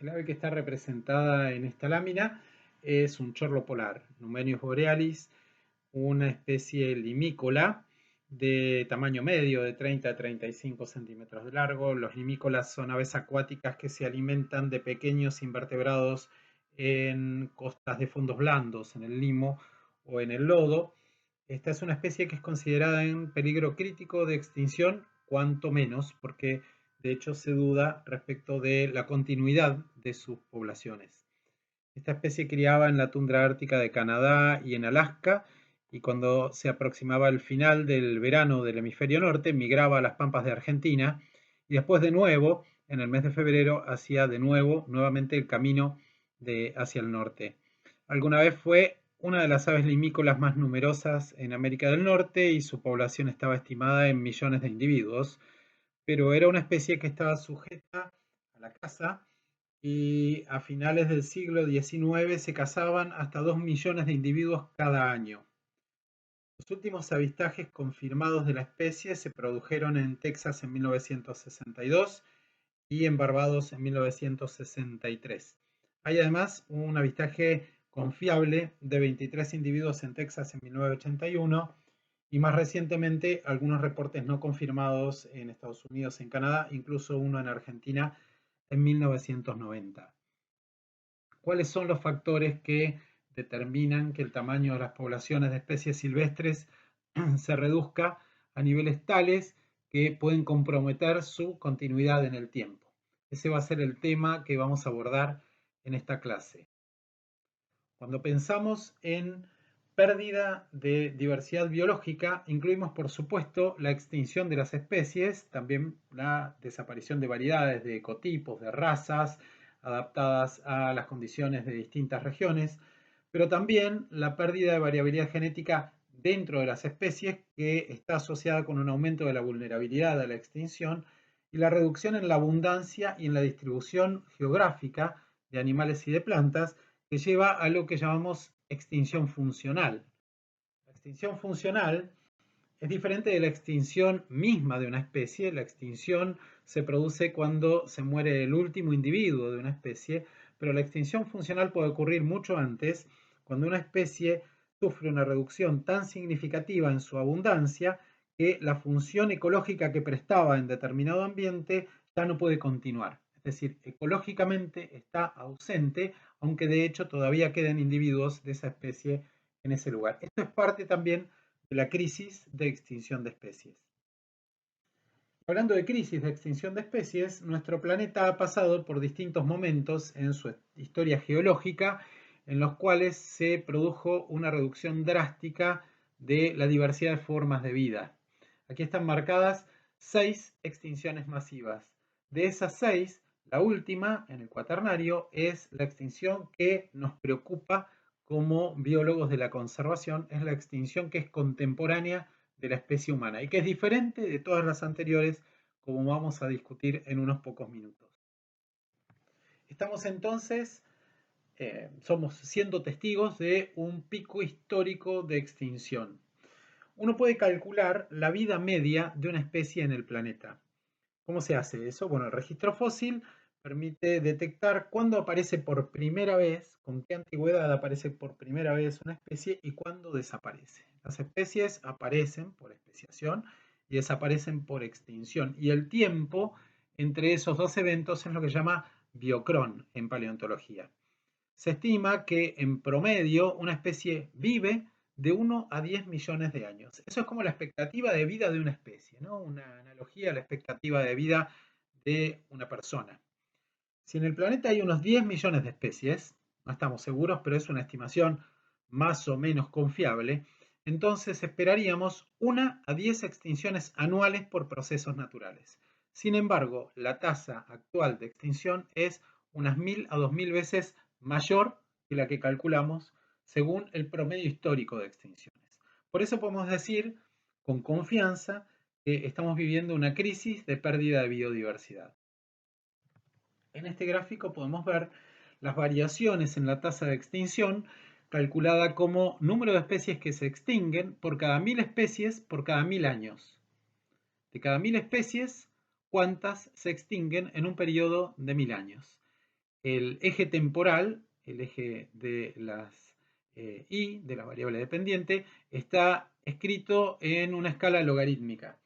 El ave que está representada en esta lámina es un chorlo polar, Numenius borealis, una especie limícola de tamaño medio, de 30 a 35 centímetros de largo. Los limícolas son aves acuáticas que se alimentan de pequeños invertebrados en costas de fondos blandos, en el limo o en el lodo. Esta es una especie que es considerada en peligro crítico de extinción, cuanto menos, porque de hecho se duda respecto de la continuidad de sus poblaciones. Esta especie criaba en la tundra ártica de Canadá y en Alaska, y cuando se aproximaba el final del verano del hemisferio norte, migraba a las pampas de Argentina, y después de nuevo, en el mes de febrero, hacía de nuevo, nuevamente el camino hacia el norte. Alguna vez fue una de las aves limícolas más numerosas en América del Norte y su población estaba estimada en millones de individuos, pero era una especie que estaba sujeta a la caza y a finales del siglo XIX se cazaban hasta 2 millones de individuos cada año. Los últimos avistajes confirmados de la especie se produjeron en Texas en 1962 y en Barbados en 1963. Hay además un avistaje confiable de 23 individuos en Texas en 1981 y más recientemente algunos reportes no confirmados en Estados Unidos, en Canadá, incluso uno en Argentina en 1990. ¿Cuáles son los factores que determinan que el tamaño de las poblaciones de especies silvestres se reduzca a niveles tales que pueden comprometer su continuidad en el tiempo? Ese va a ser el tema que vamos a abordar en esta clase. Cuando pensamos en pérdida de diversidad biológica, incluimos por supuesto la extinción de las especies, también la desaparición de variedades, de ecotipos, de razas adaptadas a las condiciones de distintas regiones, pero también la pérdida de variabilidad genética dentro de las especies, que está asociada con un aumento de la vulnerabilidad a la extinción y la reducción en la abundancia y en la distribución geográfica de animales y de plantas, que lleva a lo que llamamos extinción funcional. La extinción funcional es diferente de la extinción misma de una especie. La extinción se produce cuando se muere el último individuo de una especie, pero la extinción funcional puede ocurrir mucho antes, cuando una especie sufre una reducción tan significativa en su abundancia que la función ecológica que prestaba en determinado ambiente ya no puede continuar. Es decir, ecológicamente está ausente, aunque de hecho todavía queden individuos de esa especie en ese lugar. Esto es parte también de la crisis de extinción de especies. Hablando de crisis de extinción de especies, nuestro planeta ha pasado por distintos momentos en su historia geológica en los cuales se produjo una reducción drástica de la diversidad de formas de vida. Aquí están marcadas 6 extinciones masivas. De esas 6, la última, en el cuaternario, es la extinción que nos preocupa como biólogos de la conservación, es la extinción que es contemporánea de la especie humana y que es diferente de todas las anteriores, como vamos a discutir en unos pocos minutos. Estamos entonces, somos siendo testigos de un pico histórico de extinción. Uno puede calcular la vida media de una especie en el planeta. ¿Cómo se hace eso? Bueno, el registro fósil permite detectar cuándo aparece por primera vez, con qué antigüedad aparece por primera vez una especie y cuándo desaparece. Las especies aparecen por especiación y desaparecen por extinción. Y el tiempo entre esos dos eventos es lo que se llama biocrón en paleontología. Se estima que en promedio una especie vive de 1 a 10 millones de años. Eso es como la expectativa de vida de una especie, ¿no? Una analogía a la expectativa de vida de una persona. Si en el planeta hay unos 10 millones de especies, no estamos seguros, pero es una estimación más o menos confiable, entonces esperaríamos 1 a 10 extinciones anuales por procesos naturales. Sin embargo, la tasa actual de extinción es unas 1000 a 2000 veces mayor que la que calculamos según el promedio histórico de extinciones. Por eso podemos decir con confianza que estamos viviendo una crisis de pérdida de biodiversidad. En este gráfico podemos ver las variaciones en la tasa de extinción calculada como número de especies que se extinguen por cada 1000 especies por cada 1000 años. De cada 1000 especies, ¿cuántas se extinguen en un periodo de 1000 años? el eje temporal, el eje de las y, de la variable dependiente, está escrito en una escala logarítmica.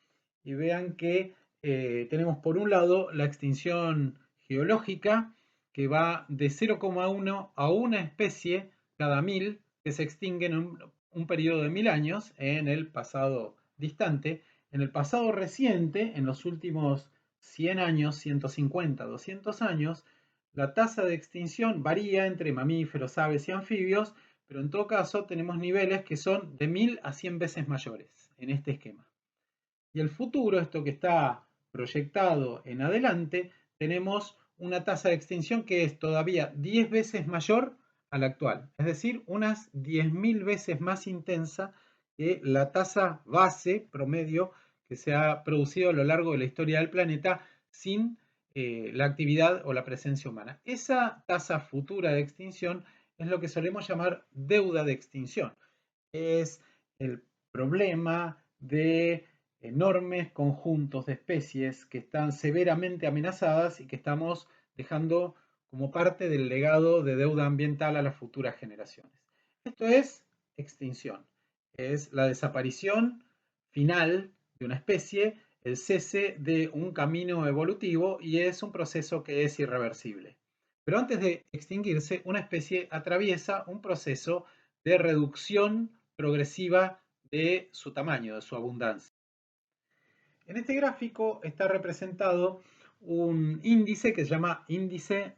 Y vean que tenemos por un lado la extinción geológica, que va de 0,1 a una especie cada 1000 que se extingue en un periodo de 1000 años en el pasado distante. En el pasado reciente, en los últimos 100 años, 150, 200 años, la tasa de extinción varía entre mamíferos, aves y anfibios, pero en todo caso tenemos niveles que son de 1000 a 100 veces mayores en este esquema. Y el futuro, esto que está proyectado en adelante, tenemos una tasa de extinción que es todavía 10 veces mayor a la actual, es decir, unas 10.000 veces más intensa que la tasa base promedio que se ha producido a lo largo de la historia del planeta sin la actividad o la presencia humana. Esa tasa futura de extinción es lo que solemos llamar deuda de extinción. Es el problema de enormes conjuntos de especies que están severamente amenazadas y que estamos dejando como parte del legado de deuda ambiental a las futuras generaciones. Esto es extinción, es la desaparición final de una especie, el cese de un camino evolutivo y es un proceso que es irreversible. Pero antes de extinguirse, una especie atraviesa un proceso de reducción progresiva de su tamaño, de su abundancia. En este gráfico está representado un índice que se llama índice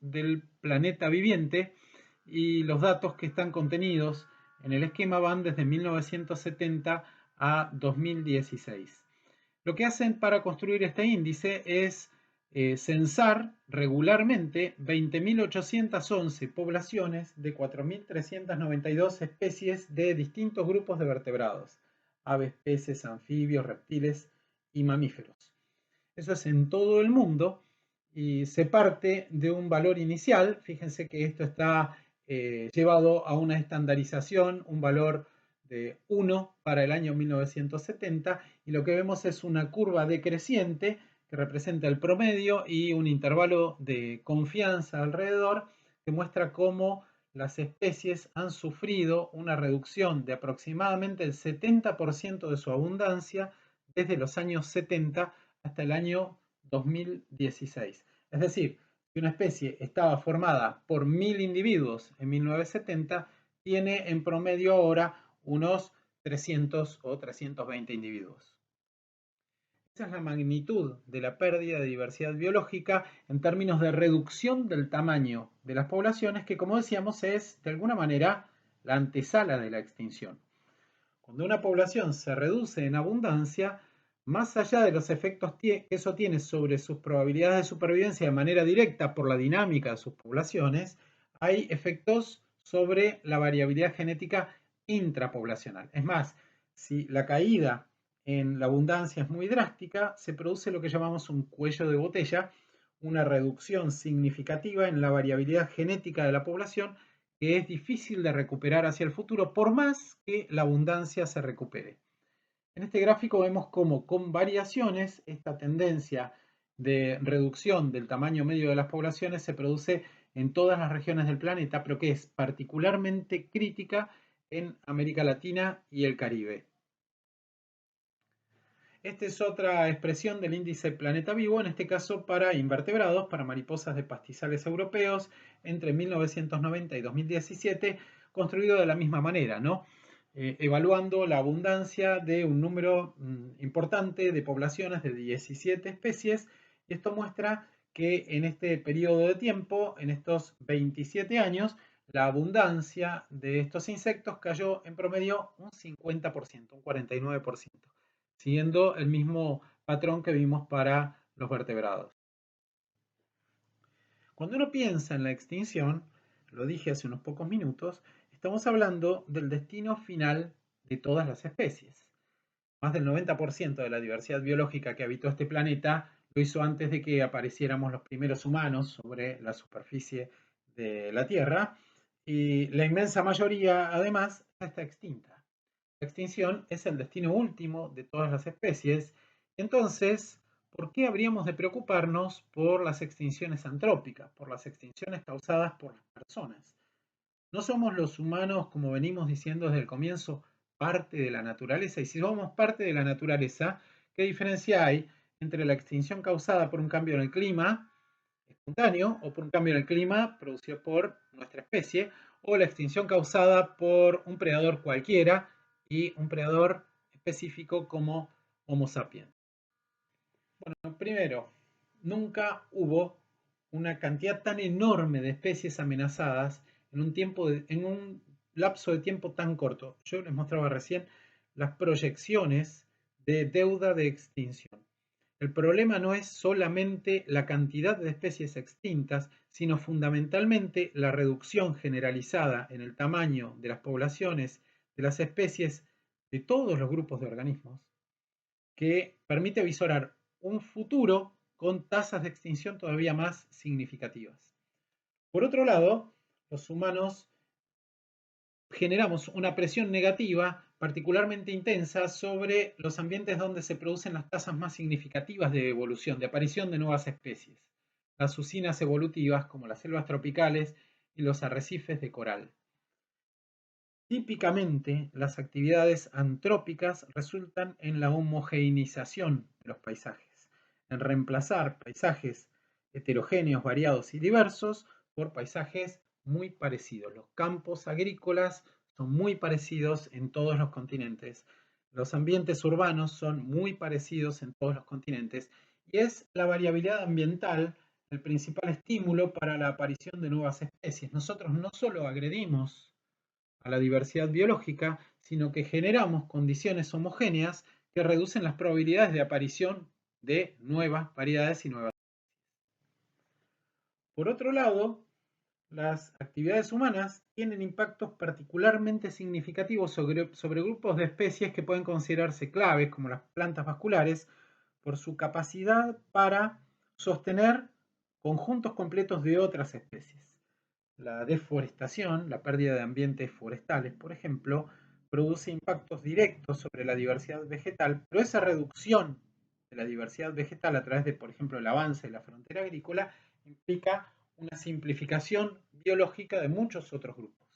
del planeta viviente y los datos que están contenidos en el esquema van desde 1970 a 2016. Lo que hacen para construir este índice es censar regularmente 20.811 poblaciones de 4.392 especies de distintos grupos de vertebrados, aves, peces, anfibios, reptiles y mamíferos. Eso es en todo el mundo y se parte de un valor inicial. Fíjense que esto está llevado a una estandarización, un valor de 1 para el año 1970 y lo que vemos es una curva decreciente que representa el promedio y un intervalo de confianza alrededor que muestra cómo las especies han sufrido una reducción de aproximadamente el 70% de su abundancia desde los años 70 hasta el año 2016. Es decir, si una especie estaba formada por 1000 individuos en 1970, tiene en promedio ahora unos 300 o 320 individuos. Esa es la magnitud de la pérdida de diversidad biológica en términos de reducción del tamaño de las poblaciones, que como decíamos es de alguna manera la antesala de la extinción. Cuando una población se reduce en abundancia, más allá de los efectos que eso tiene sobre sus probabilidades de supervivencia de manera directa por la dinámica de sus poblaciones, hay efectos sobre la variabilidad genética intrapoblacional. Es más, si la caída en la abundancia es muy drástica, se produce lo que llamamos un cuello de botella, una reducción significativa en la variabilidad genética de la población que es difícil de recuperar hacia el futuro, por más que la abundancia se recupere. En este gráfico vemos cómo con variaciones esta tendencia de reducción del tamaño medio de las poblaciones se produce en todas las regiones del planeta, pero que es particularmente crítica en América Latina y el Caribe. Esta es otra expresión del índice Planeta Vivo, en este caso para invertebrados, para mariposas de pastizales europeos, entre 1990 y 2017, construido de la misma manera, ¿no? Evaluando la abundancia de un número importante de poblaciones de 17 especies, y esto muestra que en este periodo de tiempo, en estos 27 años, la abundancia de estos insectos cayó en promedio un 50%, un 49%, siguiendo el mismo patrón que vimos para los vertebrados. Cuando uno piensa en la extinción, lo dije hace unos pocos minutos, estamos hablando del destino final de todas las especies. Más del 90% de la diversidad biológica que habitó este planeta lo hizo antes de que apareciéramos los primeros humanos sobre la superficie de la Tierra, y la inmensa mayoría, además, ya está extinta. La extinción es el destino último de todas las especies. Entonces, ¿por qué habríamos de preocuparnos por las extinciones antrópicas, por las extinciones causadas por las personas? ¿No somos los humanos, como venimos diciendo desde el comienzo, parte de la naturaleza? Y si somos parte de la naturaleza, ¿qué diferencia hay entre la extinción causada por un cambio en el clima espontáneo o por un cambio en el clima producido por nuestra especie, o la extinción causada por un predador cualquiera y un predador específico como Homo sapiens? Bueno, primero, nunca hubo una cantidad tan enorme de especies amenazadas en un lapso de tiempo tan corto. Yo les mostraba recién las proyecciones de deuda de extinción. El problema no es solamente la cantidad de especies extintas, sino fundamentalmente la reducción generalizada en el tamaño de las poblaciones de las especies de todos los grupos de organismos, que permite visorar un futuro con tasas de extinción todavía más significativas. Por otro lado, los humanos generamos una presión negativa particularmente intensa sobre los ambientes donde se producen las tasas más significativas de evolución, de aparición de nuevas especies, las usinas evolutivas como las selvas tropicales y los arrecifes de coral. Típicamente, las actividades antrópicas resultan en la homogeneización de los paisajes, en reemplazar paisajes heterogéneos, variados y diversos por paisajes muy parecidos. Los campos agrícolas son muy parecidos en todos los continentes. Los ambientes urbanos son muy parecidos en todos los continentes. Y es la variabilidad ambiental el principal estímulo para la aparición de nuevas especies. Nosotros no solo agredimos a la diversidad biológica, sino que generamos condiciones homogéneas que reducen las probabilidades de aparición de nuevas variedades y nuevas. Por otro lado, las actividades humanas tienen impactos particularmente significativos sobre grupos de especies que pueden considerarse claves, como las plantas vasculares, por su capacidad para sostener conjuntos completos de otras especies. La deforestación, la pérdida de ambientes forestales, por ejemplo, produce impactos directos sobre la diversidad vegetal, pero esa reducción de la diversidad vegetal a través de, por ejemplo, el avance de la frontera agrícola, implica una simplificación biológica de muchos otros grupos.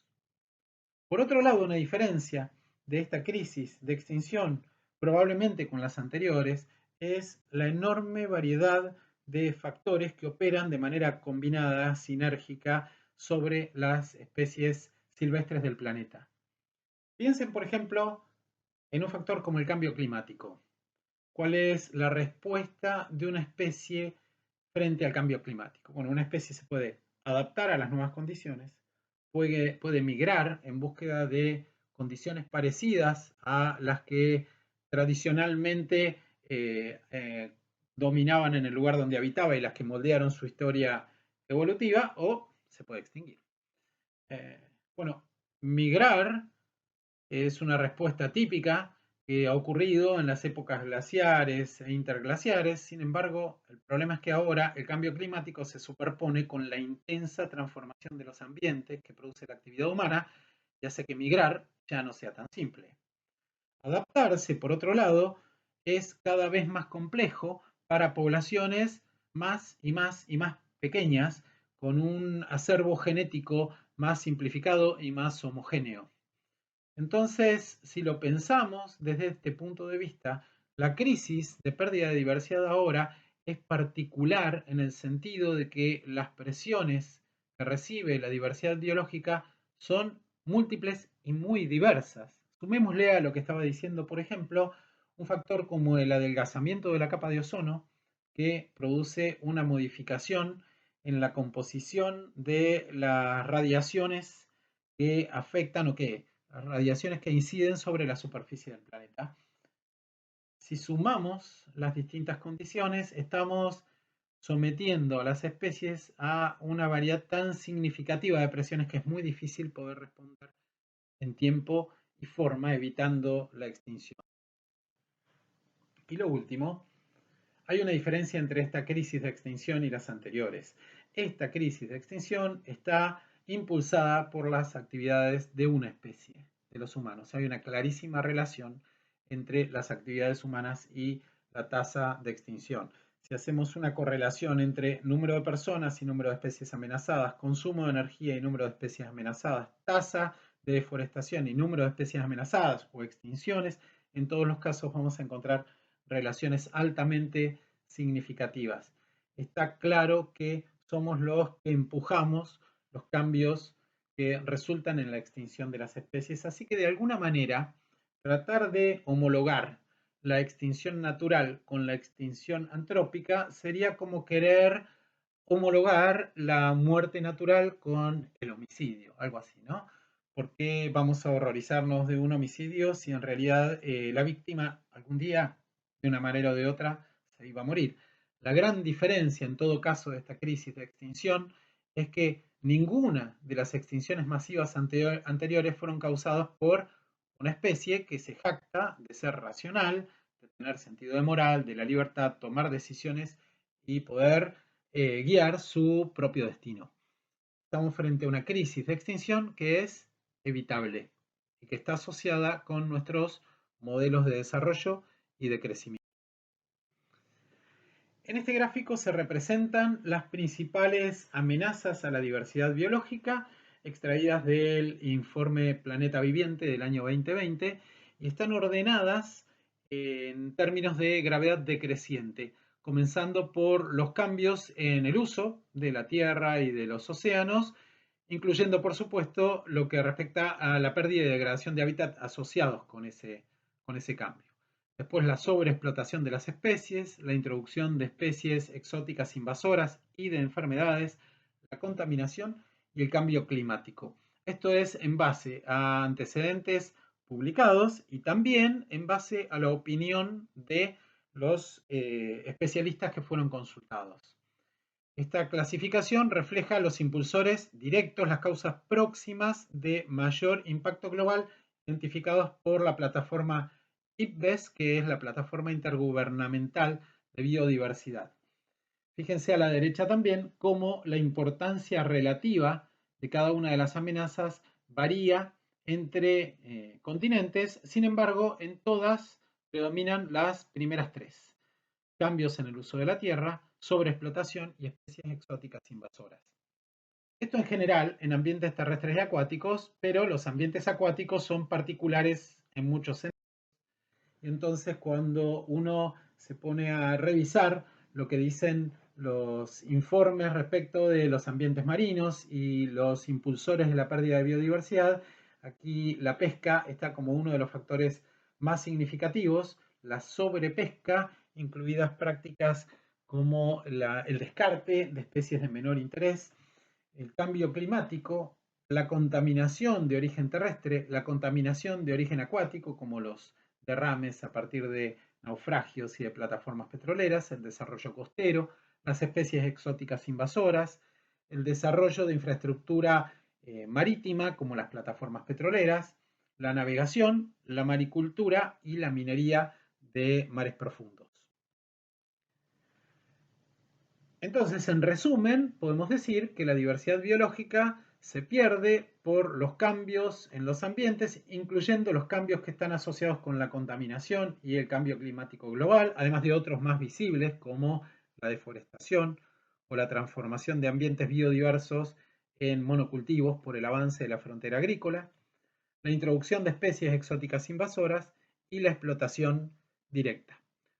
Por otro lado, una diferencia de esta crisis de extinción, probablemente con las anteriores, es la enorme variedad de factores que operan de manera combinada, sinérgica, sobre las especies silvestres del planeta. Piensen, por ejemplo, en un factor como el cambio climático. ¿Cuál es la respuesta de una especie frente al cambio climático? Bueno, una especie se puede adaptar a las nuevas condiciones, puede migrar en búsqueda de condiciones parecidas a las que tradicionalmente dominaban en el lugar donde habitaba y las que moldearon su historia evolutiva, o se puede extinguir. Bueno, migrar es una respuesta típica que ha ocurrido en las épocas glaciares e interglaciares. Sin embargo, el problema es que ahora el cambio climático se superpone con la intensa transformación de los ambientes que produce la actividad humana y hace que migrar ya no sea tan simple. Adaptarse, por otro lado, es cada vez más complejo para poblaciones más y más y más pequeñas, con un acervo genético más simplificado y más homogéneo. Entonces, si lo pensamos desde este punto de vista, la crisis de pérdida de diversidad ahora es particular en el sentido de que las presiones que recibe la diversidad biológica son múltiples y muy diversas. Sumémosle a lo que estaba diciendo, por ejemplo, un factor como el adelgazamiento de la capa de ozono, que produce una modificación en la composición de las radiaciones que afectan o que las radiaciones que inciden sobre la superficie del planeta. Si sumamos las distintas condiciones, estamos sometiendo a las especies a una variedad tan significativa de presiones que es muy difícil poder responder en tiempo y forma, evitando la extinción. Y lo último, hay una diferencia entre esta crisis de extinción y las anteriores. Esta crisis de extinción está impulsada por las actividades de una especie, de los humanos. Hay una clarísima relación entre las actividades humanas y la tasa de extinción. si hacemos una correlación entre número de personas y número de especies amenazadas, consumo de energía y número de especies amenazadas, tasa de deforestación y número de especies amenazadas o extinciones, en todos los casos vamos a encontrar relaciones altamente significativas. Está claro que somos los que empujamos los cambios que resultan en la extinción de las especies, así que de alguna manera tratar de homologar la extinción natural con la extinción antrópica sería como querer homologar la muerte natural con el homicidio, algo así, ¿no? ¿Por qué vamos a horrorizarnos de un homicidio si en realidad la víctima algún día, de una manera o de otra, se iba a morir? La gran diferencia en todo caso de esta crisis de extinción es que ninguna de las extinciones masivas anteriores fueron causadas por una especie que se jacta de ser racional, de tener sentido de moral, de la libertad, tomar decisiones y poder guiar su propio destino. Estamos frente a una crisis de extinción que es evitable y que está asociada con nuestros modelos de desarrollo y de crecimiento. En este gráfico se representan las principales amenazas a la diversidad biológica extraídas del informe Planeta Viviente del año 2020 y están ordenadas en términos de gravedad decreciente, comenzando por los cambios en el uso de la Tierra y de los océanos, incluyendo por supuesto lo que respecta a la pérdida y degradación de hábitat asociados con ese cambio. Después la sobreexplotación de las especies, la introducción de especies exóticas invasoras y de enfermedades, la contaminación y el cambio climático. Esto es en base a antecedentes publicados y también en base a la opinión de los especialistas que fueron consultados. Esta clasificación refleja los impulsores directos, las causas próximas de mayor impacto global identificados por la plataforma IPBES, que es la plataforma intergubernamental de biodiversidad. Fíjense a la derecha también cómo la importancia relativa de cada una de las amenazas varía entre continentes, sin embargo, en todas predominan las primeras tres: cambios en el uso de la tierra, sobreexplotación y especies exóticas invasoras. Esto en general en ambientes terrestres y acuáticos, pero los ambientes acuáticos son particulares en muchos sentidos. Y entonces cuando uno se pone a revisar lo que dicen los informes respecto de los ambientes marinos y los impulsores de la pérdida de biodiversidad, aquí la pesca está como uno de los factores más significativos, la sobrepesca, incluidas prácticas como el descarte de especies de menor interés, el cambio climático, la contaminación de origen terrestre, la contaminación de origen acuático, como los derrames a partir de naufragios y de plataformas petroleras, el desarrollo costero, las especies exóticas invasoras, el desarrollo de infraestructura marítima, como las plataformas petroleras, la navegación, la maricultura y la minería de mares profundos. Entonces, en resumen, podemos decir que la diversidad biológica se pierde por los cambios en los ambientes, incluyendo los cambios que están asociados con la contaminación y el cambio climático global, además de otros más visibles como la deforestación o la transformación de ambientes biodiversos en monocultivos por el avance de la frontera agrícola, la introducción de especies exóticas invasoras y la explotación directa.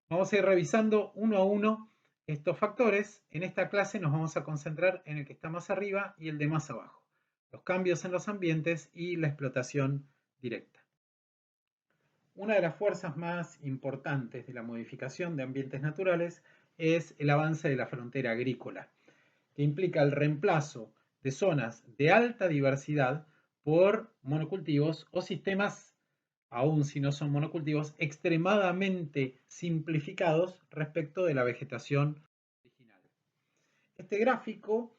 Vamos a ir revisando uno a uno estos factores. En esta clase nos vamos a concentrar en el que está más arriba y el de más abajo: los cambios en los ambientes y la explotación directa. Una de las fuerzas más importantes de la modificación de ambientes naturales es el avance de la frontera agrícola, que implica el reemplazo de zonas de alta diversidad por monocultivos o sistemas, aun si no son monocultivos, extremadamente simplificados respecto de la vegetación original. Este gráfico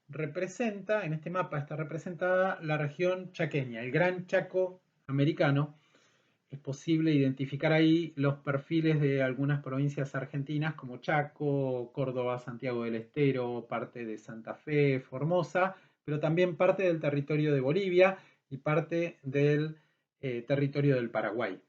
representa, en este mapa está representada la región chaqueña, el Gran Chaco americano. Es posible identificar ahí los perfiles de algunas provincias argentinas como Chaco, Córdoba, Santiago del Estero, parte de Santa Fe, Formosa, pero también parte del territorio de Bolivia y parte del territorio del Paraguay.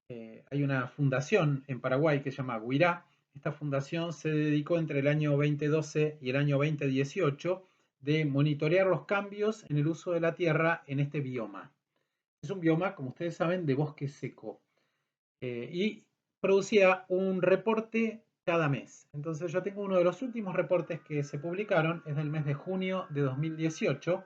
Hay una fundación en Paraguay que se llama Guirá, esta fundación se dedicó entre el año 2012 y el año 2018 de monitorear los cambios en el uso de la tierra en este bioma. Es un bioma, como ustedes saben, de bosque seco. Y producía un reporte cada mes. Entonces yo tengo uno de los últimos reportes que se publicaron, es del mes de junio de 2018.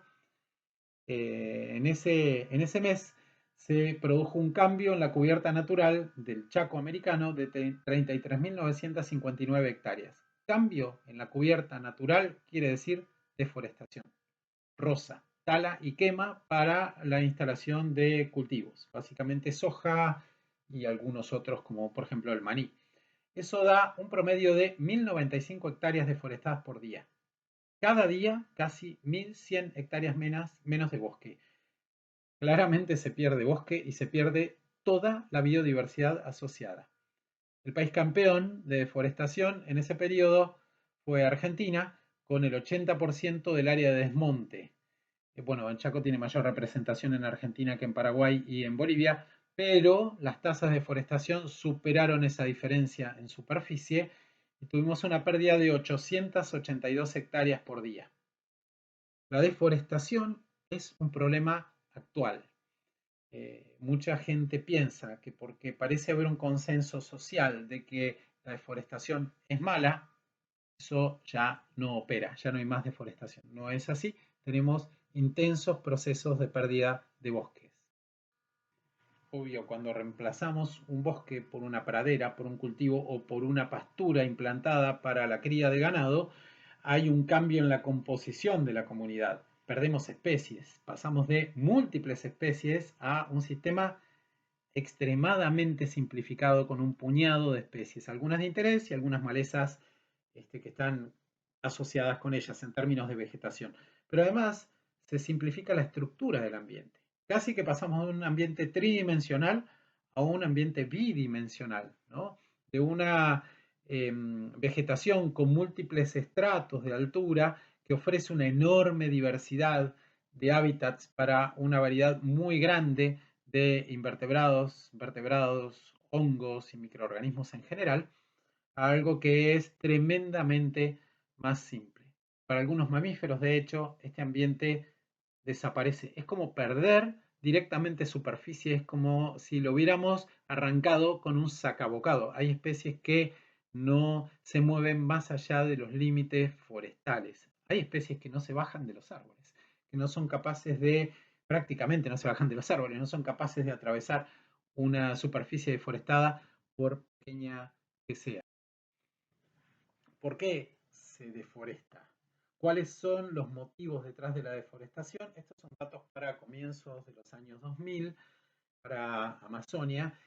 En ese mes se produjo un cambio en la cubierta natural del Chaco americano de 33.959 hectáreas. Cambio en la cubierta natural quiere decir deforestación. Rosa, tala y quema para la instalación de cultivos, básicamente soja y algunos otros como por ejemplo el maní. Eso da un promedio de 1.095 hectáreas deforestadas por día. Cada día casi 1.100 hectáreas menos de bosque. Claramente se pierde bosque y se pierde toda la biodiversidad asociada. El país campeón de deforestación en ese periodo fue Argentina, con el 80% del área de desmonte. Bueno, el Chaco tiene mayor representación en Argentina que en Paraguay y en Bolivia, pero las tasas de deforestación superaron esa diferencia en superficie y tuvimos una pérdida de 882 hectáreas por día. La deforestación es un problema actual. Mucha gente piensa que porque parece haber un consenso social de que la deforestación es mala, eso ya no opera, ya no hay más deforestación. No es así, tenemos intensos procesos de pérdida de bosques. Obvio, cuando reemplazamos un bosque por una pradera, por un cultivo o por una pastura implantada para la cría de ganado, hay un cambio en la composición de la comunidad. Perdemos especies, pasamos de múltiples especies a un sistema extremadamente simplificado con un puñado de especies, algunas de interés y algunas malezas que están asociadas con ellas en términos de vegetación. Pero además se simplifica la estructura del ambiente. Casi que pasamos de un ambiente tridimensional a un ambiente bidimensional, ¿no? De una vegetación con múltiples estratos de altura que ofrece una enorme diversidad de hábitats para una variedad muy grande de invertebrados, vertebrados, hongos y microorganismos en general, a algo que es tremendamente más simple. Para algunos mamíferos, de hecho, este ambiente desaparece. Es como perder directamente superficie, es como si lo hubiéramos arrancado con un sacabocado. Hay especies que no se mueven más allá de los límites forestales. Hay especies que no se bajan de los árboles, que no son capaces de, prácticamente no se bajan de los árboles, no son capaces de atravesar una superficie deforestada por pequeña que sea. ¿Por qué se deforesta? ¿Cuáles son los motivos detrás de la deforestación? Estos son datos para comienzos de los años 2000 para Amazonía.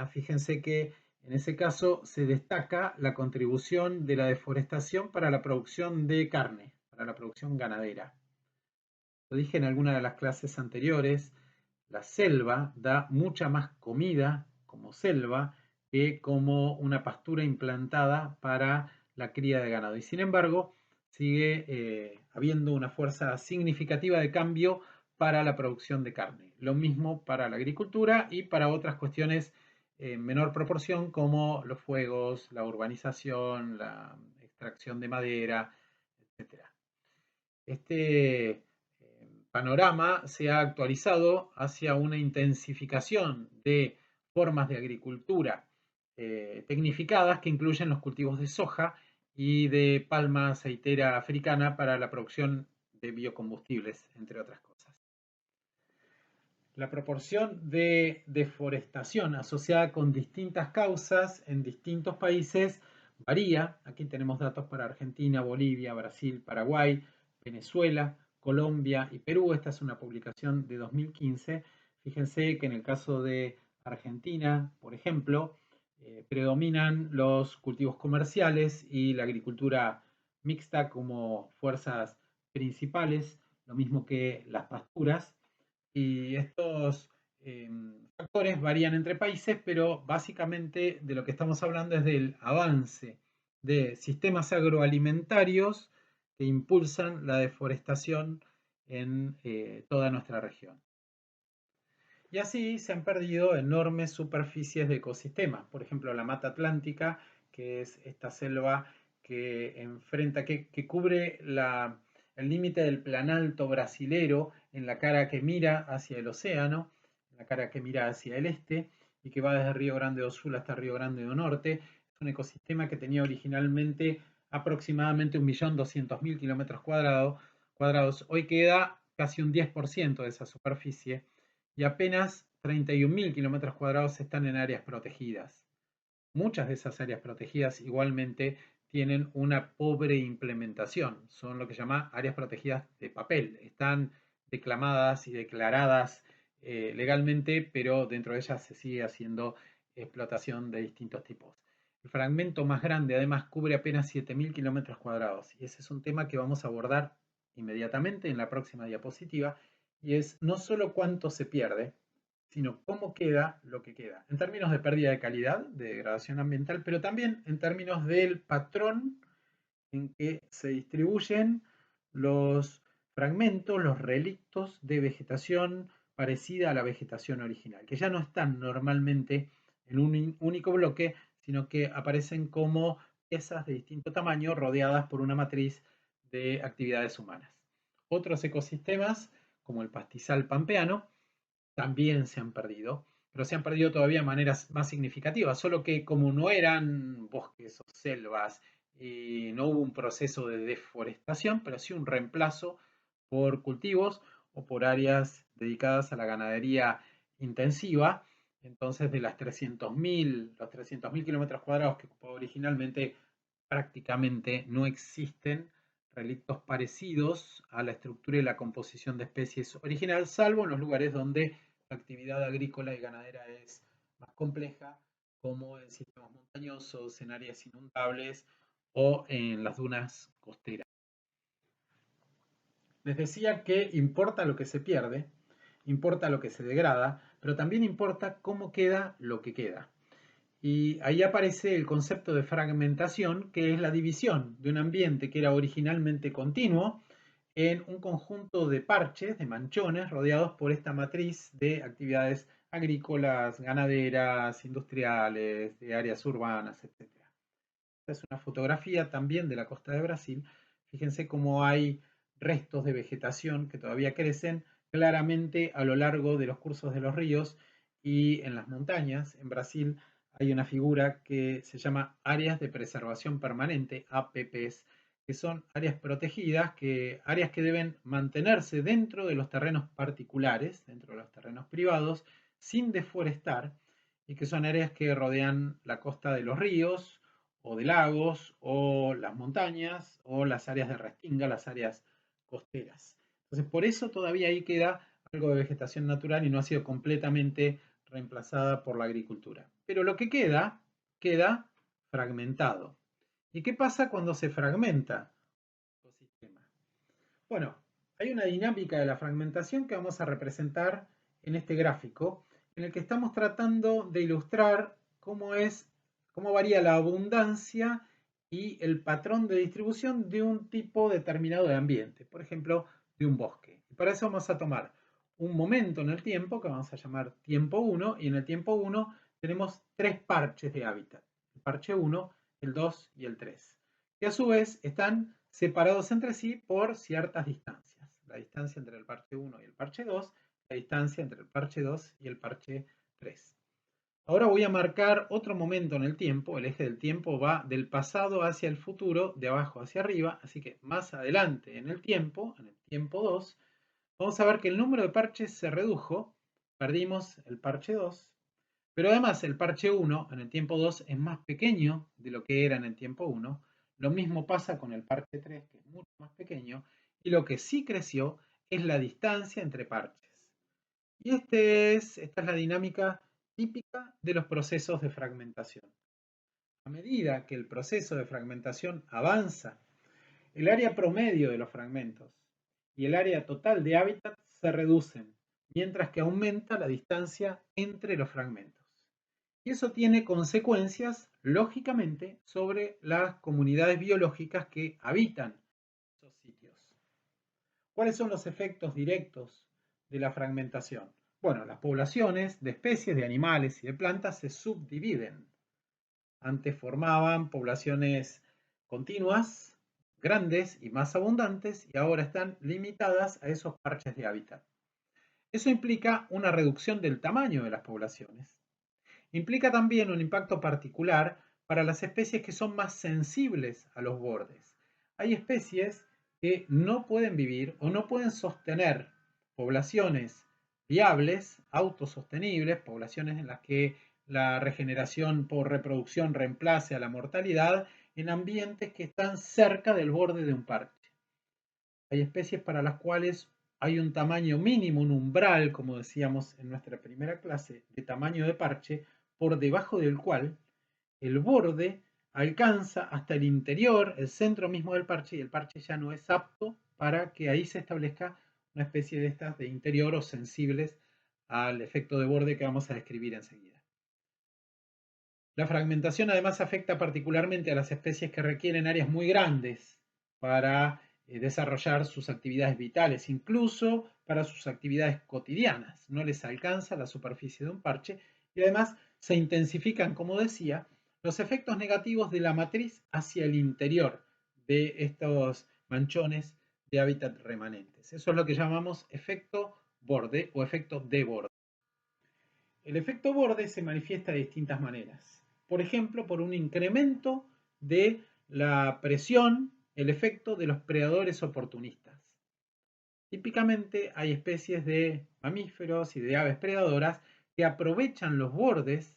Fíjense que en ese caso se destaca la contribución de la deforestación para la producción de carne, para la producción ganadera. Lo dije en alguna de las clases anteriores, la selva da mucha más comida como selva que como una pastura implantada para la cría de ganado. Y sin embargo, sigue habiendo una fuerza significativa de cambio para la producción de carne. Lo mismo para la agricultura y para otras cuestiones en menor proporción como los fuegos, la urbanización, la extracción de madera, etc. Este panorama se ha actualizado hacia una intensificación de formas de agricultura tecnificadas que incluyen los cultivos de soja y de palma aceitera africana para la producción de biocombustibles, entre otras cosas. La proporción de deforestación asociada con distintas causas en distintos países varía. Aquí tenemos datos para Argentina, Bolivia, Brasil, Paraguay, Venezuela, Colombia y Perú. Esta es una publicación de 2015. Fíjense que en el caso de Argentina, por ejemplo, predominan los cultivos comerciales y la agricultura mixta como fuerzas principales, lo mismo que las pasturas. Y estos factores varían entre países, pero básicamente de lo que estamos hablando es del avance de sistemas agroalimentarios que impulsan la deforestación en toda nuestra región. Y así se han perdido enormes superficies de ecosistemas. Por ejemplo, la mata atlántica que es esta selva que enfrenta, que cubre el límite del planalto brasilero en la cara que mira hacia el océano, en la cara que mira hacia el este, y que va desde Río Grande do Sul hasta Río Grande do Norte. Es un ecosistema que tenía originalmente aproximadamente 1.200.000 kilómetros cuadrados. Hoy queda casi un 10% de esa superficie y apenas 31.000 kilómetros cuadrados están en áreas protegidas. Muchas de esas áreas protegidas igualmente tienen una pobre implementación. Son lo que se llama áreas protegidas de papel. Están declamadas y declaradas legalmente, pero dentro de ellas se sigue haciendo explotación de distintos tipos. El fragmento más grande además cubre apenas 7.000 kilómetros cuadrados y ese es un tema que vamos a abordar inmediatamente en la próxima diapositiva y es no solo cuánto se pierde, sino cómo queda lo que queda, en términos de pérdida de calidad, de degradación ambiental, pero también en términos del patrón en que se distribuyen los fragmentos, los relictos de vegetación parecida a la vegetación original, que ya no están normalmente en un único bloque, sino que aparecen como piezas de distinto tamaño rodeadas por una matriz de actividades humanas. Otros ecosistemas, como el pastizal pampeano, también se han perdido, pero se han perdido todavía de maneras más significativas, solo que como no eran bosques o selvas, no hubo un proceso de deforestación, pero sí un reemplazo por cultivos o por áreas dedicadas a la ganadería intensiva. Entonces, de los 300.000 kilómetros cuadrados que ocupaba originalmente, prácticamente no existen relictos parecidos a la estructura y la composición de especies original, salvo en los lugares donde la actividad agrícola y ganadera es más compleja, como en sistemas montañosos, en áreas inundables o en las dunas costeras. Les decía que importa lo que se pierde, importa lo que se degrada, pero también importa cómo queda lo que queda. Y ahí aparece el concepto de fragmentación, que es la división de un ambiente que era originalmente continuo en un conjunto de parches, de manchones, rodeados por esta matriz de actividades agrícolas, ganaderas, industriales, de áreas urbanas, etc. Esta es una fotografía también de la costa de Brasil. Fíjense cómo hay restos de vegetación que todavía crecen claramente a lo largo de los cursos de los ríos y en las montañas. En Brasil hay una figura que se llama áreas de preservación permanente, APPs, que son áreas protegidas, áreas que deben mantenerse dentro de los terrenos particulares, dentro de los terrenos privados, sin deforestar, y que son áreas que rodean la costa de los ríos, o de lagos, o las montañas, o las áreas de restinga, las áreas costeras. Entonces, por eso todavía ahí queda algo de vegetación natural y no ha sido completamente reemplazada por la agricultura. Pero lo que queda, queda fragmentado. ¿Y qué pasa cuando se fragmenta un ecosistema? Bueno, hay una dinámica de la fragmentación que vamos a representar en este gráfico, en el que estamos tratando de ilustrar cómo varía la abundancia y el patrón de distribución de un tipo determinado de ambiente, por ejemplo, de un bosque. Y para eso vamos a tomar un momento en el tiempo, que vamos a llamar tiempo 1, y en el tiempo 1 tenemos tres parches de hábitat, el parche 1, el 2 y el 3, que a su vez están separados entre sí por ciertas distancias. La distancia entre el parche 1 y el parche 2, la distancia entre el parche 2 y el parche 3. Ahora voy a marcar otro momento en el tiempo. El eje del tiempo va del pasado hacia el futuro, de abajo hacia arriba. Así que más adelante en el tiempo 2, vamos a ver que el número de parches se redujo. Perdimos el parche 2. Pero además el parche 1 en el tiempo 2 es más pequeño de lo que era en el tiempo 1. Lo mismo pasa con el parche 3, que es mucho más pequeño. Y lo que sí creció es la distancia entre parches. Y esta es la dinámica típica de los procesos de fragmentación. A medida que el proceso de fragmentación avanza, el área promedio de los fragmentos y el área total de hábitat se reducen, mientras que aumenta la distancia entre los fragmentos. Y eso tiene consecuencias, lógicamente, sobre las comunidades biológicas que habitan esos sitios. ¿Cuáles son los efectos directos de la fragmentación? Bueno, las poblaciones de especies de animales y de plantas se subdividen. Antes formaban poblaciones continuas, grandes y más abundantes, y ahora están limitadas a esos parches de hábitat. Eso implica una reducción del tamaño de las poblaciones. Implica también un impacto particular para las especies que son más sensibles a los bordes. Hay especies que no pueden vivir o no pueden sostener poblaciones viables, autosostenibles, poblaciones en las que la regeneración por reproducción reemplace a la mortalidad, en ambientes que están cerca del borde de un parche. Hay especies para las cuales hay un tamaño mínimo, un umbral, como decíamos en nuestra primera clase, de tamaño de parche, por debajo del cual el borde alcanza hasta el interior, el centro mismo del parche, y el parche ya no es apto para que ahí se establezca una especie de estas de interior o sensibles al efecto de borde que vamos a describir enseguida. La fragmentación además afecta particularmente a las especies que requieren áreas muy grandes para desarrollar sus actividades vitales, incluso para sus actividades cotidianas. No les alcanza la superficie de un parche y además se intensifican, como decía, los efectos negativos de la matriz hacia el interior de estos manchones de hábitat remanentes. Eso es lo que llamamos efecto borde o efecto de borde. El efecto borde se manifiesta de distintas maneras. Por ejemplo, por un incremento de la presión, el efecto de los predadores oportunistas. Típicamente hay especies de mamíferos y de aves predadoras que aprovechan los bordes.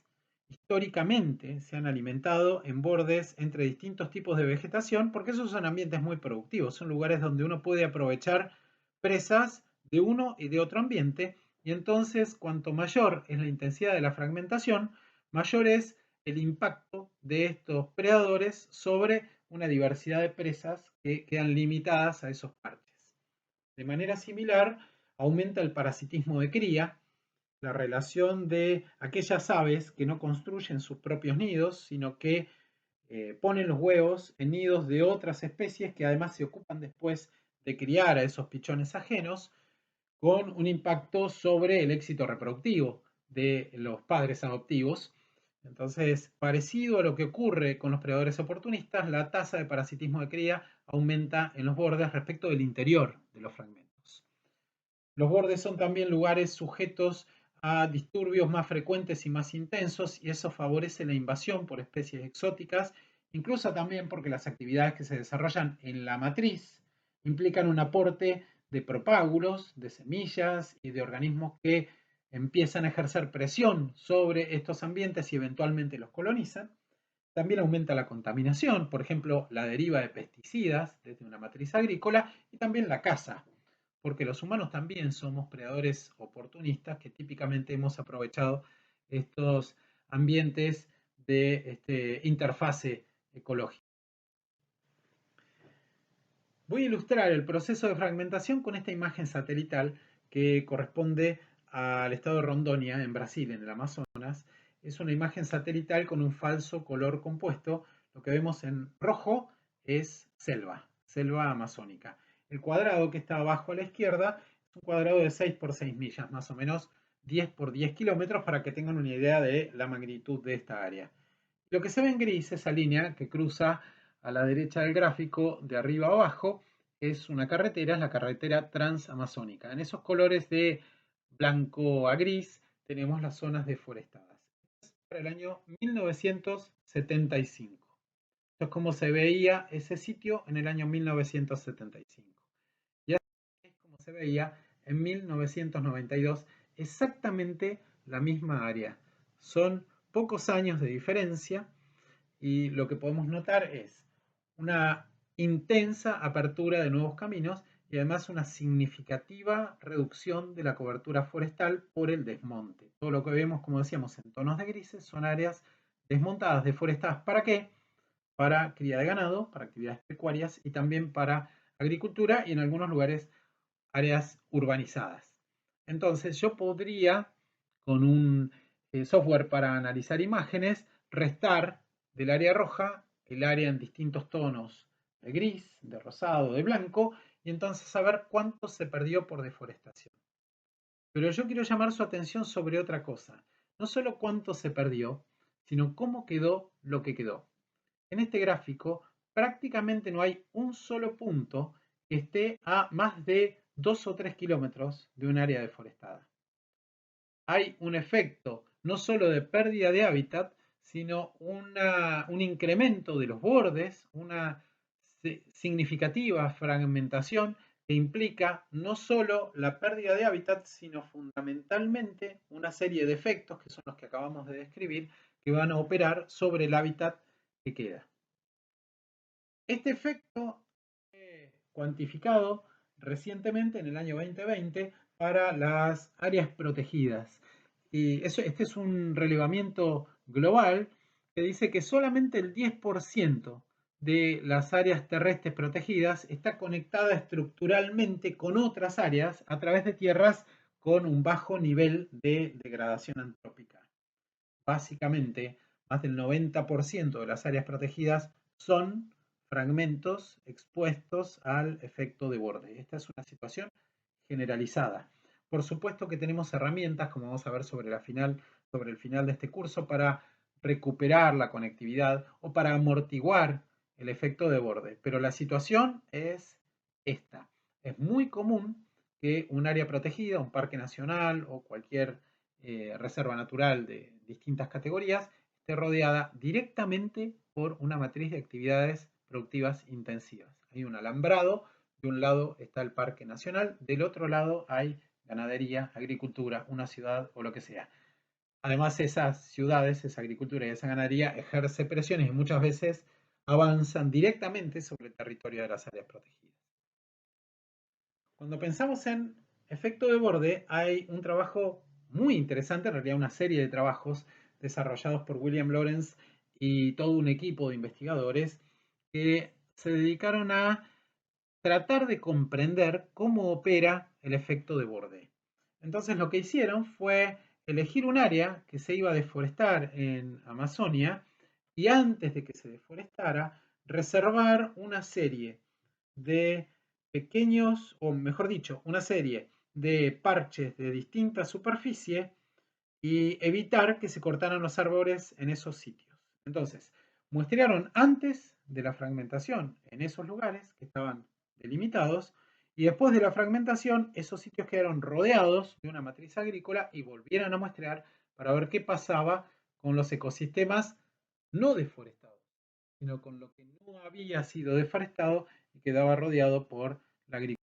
Históricamente se han alimentado en bordes entre distintos tipos de vegetación porque esos son ambientes muy productivos, son lugares donde uno puede aprovechar presas de uno y de otro ambiente, y entonces cuanto mayor es la intensidad de la fragmentación, mayor es el impacto de estos predadores sobre una diversidad de presas que quedan limitadas a esos parches. De manera similar, aumenta el parasitismo de cría, la relación de aquellas aves que no construyen sus propios nidos, sino que ponen los huevos en nidos de otras especies que además se ocupan después de criar a esos pichones ajenos, con un impacto sobre el éxito reproductivo de los padres adoptivos. Entonces, parecido a lo que ocurre con los predadores oportunistas, la tasa de parasitismo de cría aumenta en los bordes respecto del interior de los fragmentos. Los bordes son también lugares sujetos a disturbios más frecuentes y más intensos, y eso favorece la invasión por especies exóticas, incluso también porque las actividades que se desarrollan en la matriz implican un aporte de propágulos, de semillas y de organismos que empiezan a ejercer presión sobre estos ambientes y eventualmente los colonizan. También aumenta la contaminación, por ejemplo, la deriva de pesticidas desde una matriz agrícola, y también la caza, porque los humanos también somos predadores oportunistas que típicamente hemos aprovechado estos ambientes de interfase ecológica. Voy a ilustrar el proceso de fragmentación con esta imagen satelital que corresponde al estado de Rondônia, en Brasil, en el Amazonas. Es una imagen satelital con un falso color compuesto. Lo que vemos en rojo es selva, selva amazónica. El cuadrado que está abajo a la izquierda es un cuadrado de 6 por 6 millas, más o menos 10 por 10 kilómetros, para que tengan una idea de la magnitud de esta área. Lo que se ve en gris, esa línea que cruza a la derecha del gráfico de arriba a abajo, es una carretera, es la carretera transamazónica. En esos colores de blanco a gris tenemos las zonas deforestadas. Es para el año 1975. Esto es como se veía ese sitio en el año 1975. Y así es como se veía en 1992, exactamente la misma área. Son pocos años de diferencia, y lo que podemos notar es una intensa apertura de nuevos caminos y además una significativa reducción de la cobertura forestal por el desmonte. Todo lo que vemos, como decíamos, en tonos de grises son áreas desmontadas, deforestadas. ¿Para qué? Para cría de ganado, para actividades pecuarias y también para agricultura, y en algunos lugares áreas urbanizadas. Entonces yo podría, con un software para analizar imágenes, restar del área roja el área en distintos tonos de gris, de rosado, de blanco, y entonces saber cuánto se perdió por deforestación. Pero yo quiero llamar su atención sobre otra cosa. No solo cuánto se perdió, sino cómo quedó lo que quedó. En este gráfico prácticamente no hay un solo punto que esté a más de 2 o 3 kilómetros de un área deforestada. Hay un efecto no solo de pérdida de hábitat, sino un incremento de los bordes, una significativa fragmentación que implica no solo la pérdida de hábitat, sino fundamentalmente una serie de efectos, que son los que acabamos de describir, que van a operar sobre el hábitat que queda. Este efecto fue cuantificado recientemente en el año 2020 para las áreas protegidas. Y este es un relevamiento global que dice que solamente el 10% de las áreas terrestres protegidas está conectada estructuralmente con otras áreas a través de tierras con un bajo nivel de degradación antrópica. Básicamente, más del 90% de las áreas protegidas son fragmentos expuestos al efecto de borde. Esta es una situación generalizada. Por supuesto que tenemos herramientas, como vamos a ver sobre el final de este curso, para recuperar la conectividad o para amortiguar el efecto de borde. Pero la situación es esta. Es muy común que un área protegida, un parque nacional o cualquier reserva natural de distintas categorías esté rodeada directamente por una matriz de actividades productivas intensivas. Hay un alambrado, de un lado está el Parque Nacional, del otro lado hay ganadería, agricultura, una ciudad o lo que sea. Además, esas ciudades, esa agricultura y esa ganadería ejerce presiones y muchas veces avanzan directamente sobre el territorio de las áreas protegidas. Cuando pensamos en efecto de borde, hay un trabajo muy interesante, en realidad una serie de trabajos desarrollados por William Lawrence y todo un equipo de investigadores que se dedicaron a tratar de comprender cómo opera el efecto de borde. Entonces lo que hicieron fue elegir un área que se iba a deforestar en Amazonia y antes de que se deforestara, reservar una serie de pequeños, o mejor dicho, una serie de parches de distinta superficie y evitar que se cortaran los árboles en esos sitios. Entonces, muestrearon antes de la fragmentación en esos lugares que estaban delimitados y después de la fragmentación esos sitios quedaron rodeados de una matriz agrícola y volvieron a muestrear para ver qué pasaba con los ecosistemas no deforestados, sino con lo que no había sido deforestado y quedaba rodeado por la agricultura.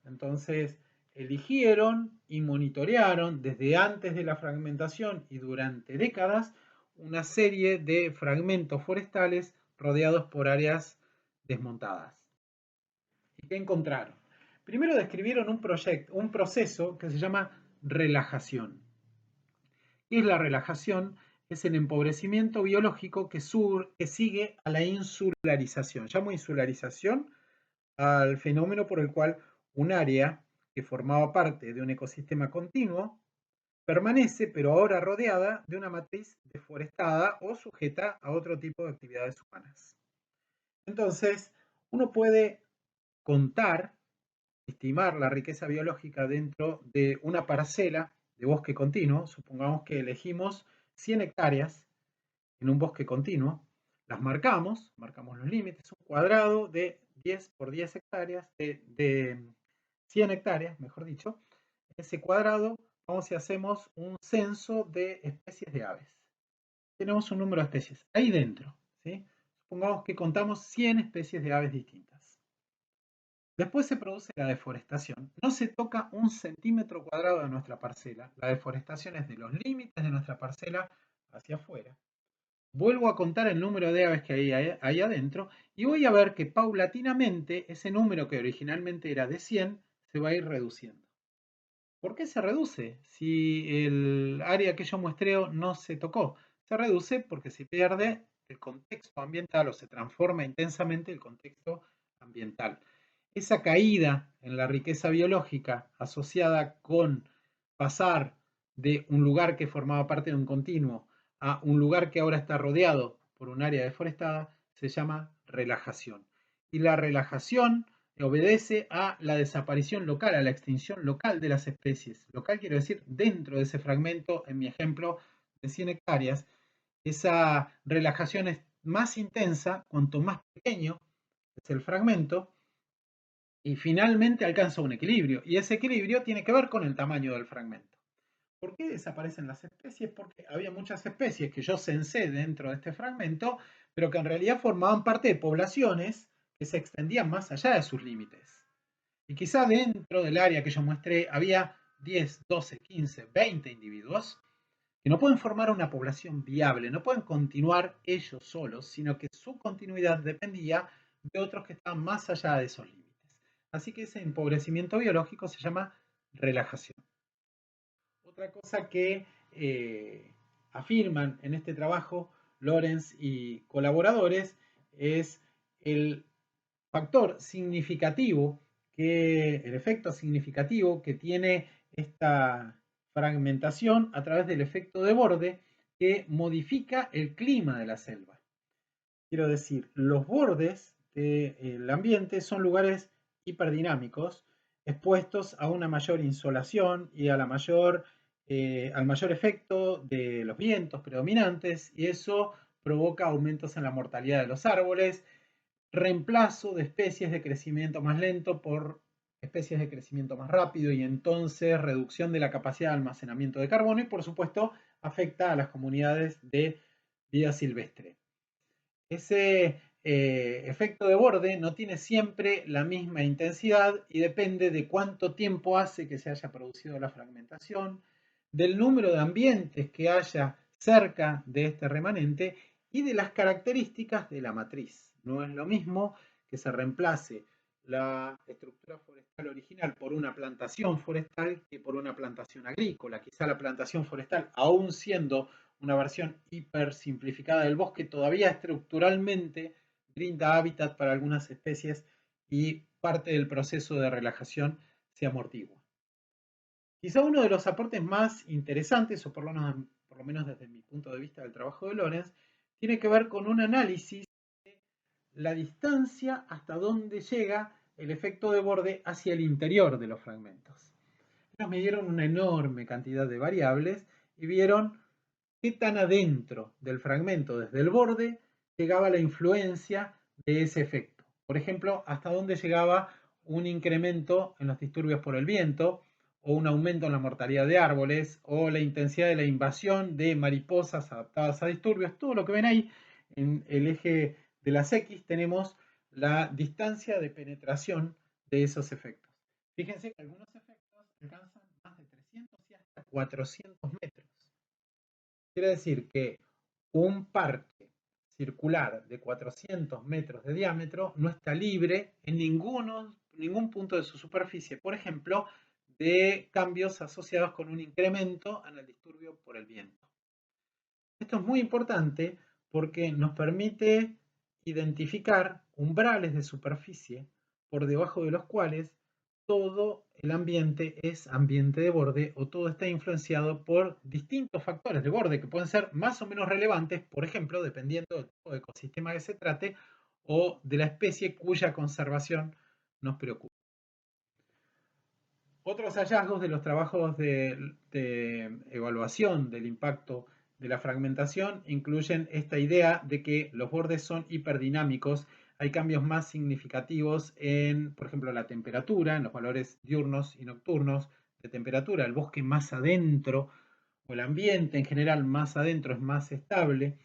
Entonces, eligieron y monitorearon desde antes de la fragmentación y durante décadas una serie de fragmentos forestales rodeados por áreas desmontadas. ¿Y qué encontraron? Primero describieron un proceso que se llama relajación. ¿Qué es la relajación? Es el empobrecimiento biológico que sigue a la insularización. Llamo insularización al fenómeno por el cual un área que formaba parte de un ecosistema continuo permanece, pero ahora rodeada de una matriz deforestada o sujeta a otro tipo de actividades humanas. Entonces, uno puede contar, estimar la riqueza biológica dentro de una parcela de bosque continuo. Supongamos que elegimos 100 hectáreas en un bosque continuo, las marcamos los límites, un cuadrado de 10 por 10 hectáreas, de 100 hectáreas, mejor dicho. En ese cuadrado vamos y hacemos un censo de especies de aves. Tenemos un número de especies ahí dentro, ¿sí? Supongamos que contamos 100 especies de aves distintas. Después se produce la deforestación. No se toca un centímetro cuadrado de nuestra parcela. La deforestación es de los límites de nuestra parcela hacia afuera. Vuelvo a contar el número de aves que hay ahí adentro y voy a ver que paulatinamente ese número que originalmente era de 100 se va a ir reduciendo. ¿Por qué se reduce si el área que yo muestreo no se tocó? Se reduce porque se pierde el contexto ambiental o se transforma intensamente el contexto ambiental. Esa caída en la riqueza biológica asociada con pasar de un lugar que formaba parte de un continuo a un lugar que ahora está rodeado por un área deforestada se llama relajación. Y la relajación obedece a la desaparición local, a la extinción local de las especies. Local quiero decir dentro de ese fragmento, en mi ejemplo, de 100 hectáreas. esa relajación es más intensa cuanto más pequeño es el fragmento y finalmente alcanza un equilibrio. Y ese equilibrio tiene que ver con el tamaño del fragmento. ¿Por qué desaparecen las especies? Porque había muchas especies que yo censé dentro de este fragmento, pero que en realidad formaban parte de poblaciones que se extendían más allá de sus límites. Y quizá dentro del área que yo muestré había 10, 12, 15, 20 individuos que no pueden formar una población viable, no pueden continuar ellos solos, sino que su continuidad dependía de otros que estaban más allá de esos límites. Así que ese empobrecimiento biológico se llama relajación. Otra cosa que afirman en este trabajo Lorenz y colaboradores es el factor significativo, el efecto significativo que tiene esta fragmentación a través del efecto de borde que modifica el clima de la selva. Quiero decir, los bordes del ambiente son lugares hiperdinámicos, expuestos a una mayor insolación y a al mayor efecto de los vientos predominantes, y eso provoca aumentos en la mortalidad de los árboles, reemplazo de especies de crecimiento más lento por especies de crecimiento más rápido y entonces reducción de la capacidad de almacenamiento de carbono y por supuesto afecta a las comunidades de vida silvestre. Ese efecto de borde no tiene siempre la misma intensidad y depende de cuánto tiempo hace que se haya producido la fragmentación, del número de ambientes que haya cerca de este remanente y de las características de la matriz. No es lo mismo que se reemplace la estructura forestal original por una plantación forestal que por una plantación agrícola. Quizá la plantación forestal, aún siendo una versión hiper simplificada del bosque, todavía estructuralmente brinda hábitat para algunas especies y parte del proceso de relajación se amortigua. Quizá uno de los aportes más interesantes, o por lo menos desde mi punto de vista del trabajo de Lorenz, tiene que ver con un análisis de la distancia hasta donde llega el efecto de borde hacia el interior de los fragmentos. Ellos midieron una enorme cantidad de variables y vieron qué tan adentro del fragmento, desde el borde, llegaba la influencia de ese efecto. Por ejemplo, hasta dónde llegaba un incremento en los disturbios por el viento, o un aumento en la mortalidad de árboles, o la intensidad de la invasión de mariposas adaptadas a disturbios. Todo lo que ven ahí en el eje de las X tenemos la distancia de penetración de esos efectos. Fíjense que algunos efectos alcanzan más de 300 y hasta 400 metros. Quiere decir que un parque circular de 400 metros de diámetro no está libre en ningún punto de su superficie, por ejemplo, de cambios asociados con un incremento en el disturbio por el viento. Esto es muy importante porque nos permite identificar umbrales de superficie por debajo de los cuales todo el ambiente es ambiente de borde o todo está influenciado por distintos factores de borde que pueden ser más o menos relevantes, por ejemplo, dependiendo del tipo de ecosistema que se trate o de la especie cuya conservación nos preocupa. Otros hallazgos de los trabajos de evaluación del impacto de la fragmentación incluyen esta idea de que los bordes son hiperdinámicos. Hay cambios más significativos en, por ejemplo, la temperatura, en los valores diurnos y nocturnos de temperatura. El bosque más adentro, o el ambiente en general más adentro, es más estable,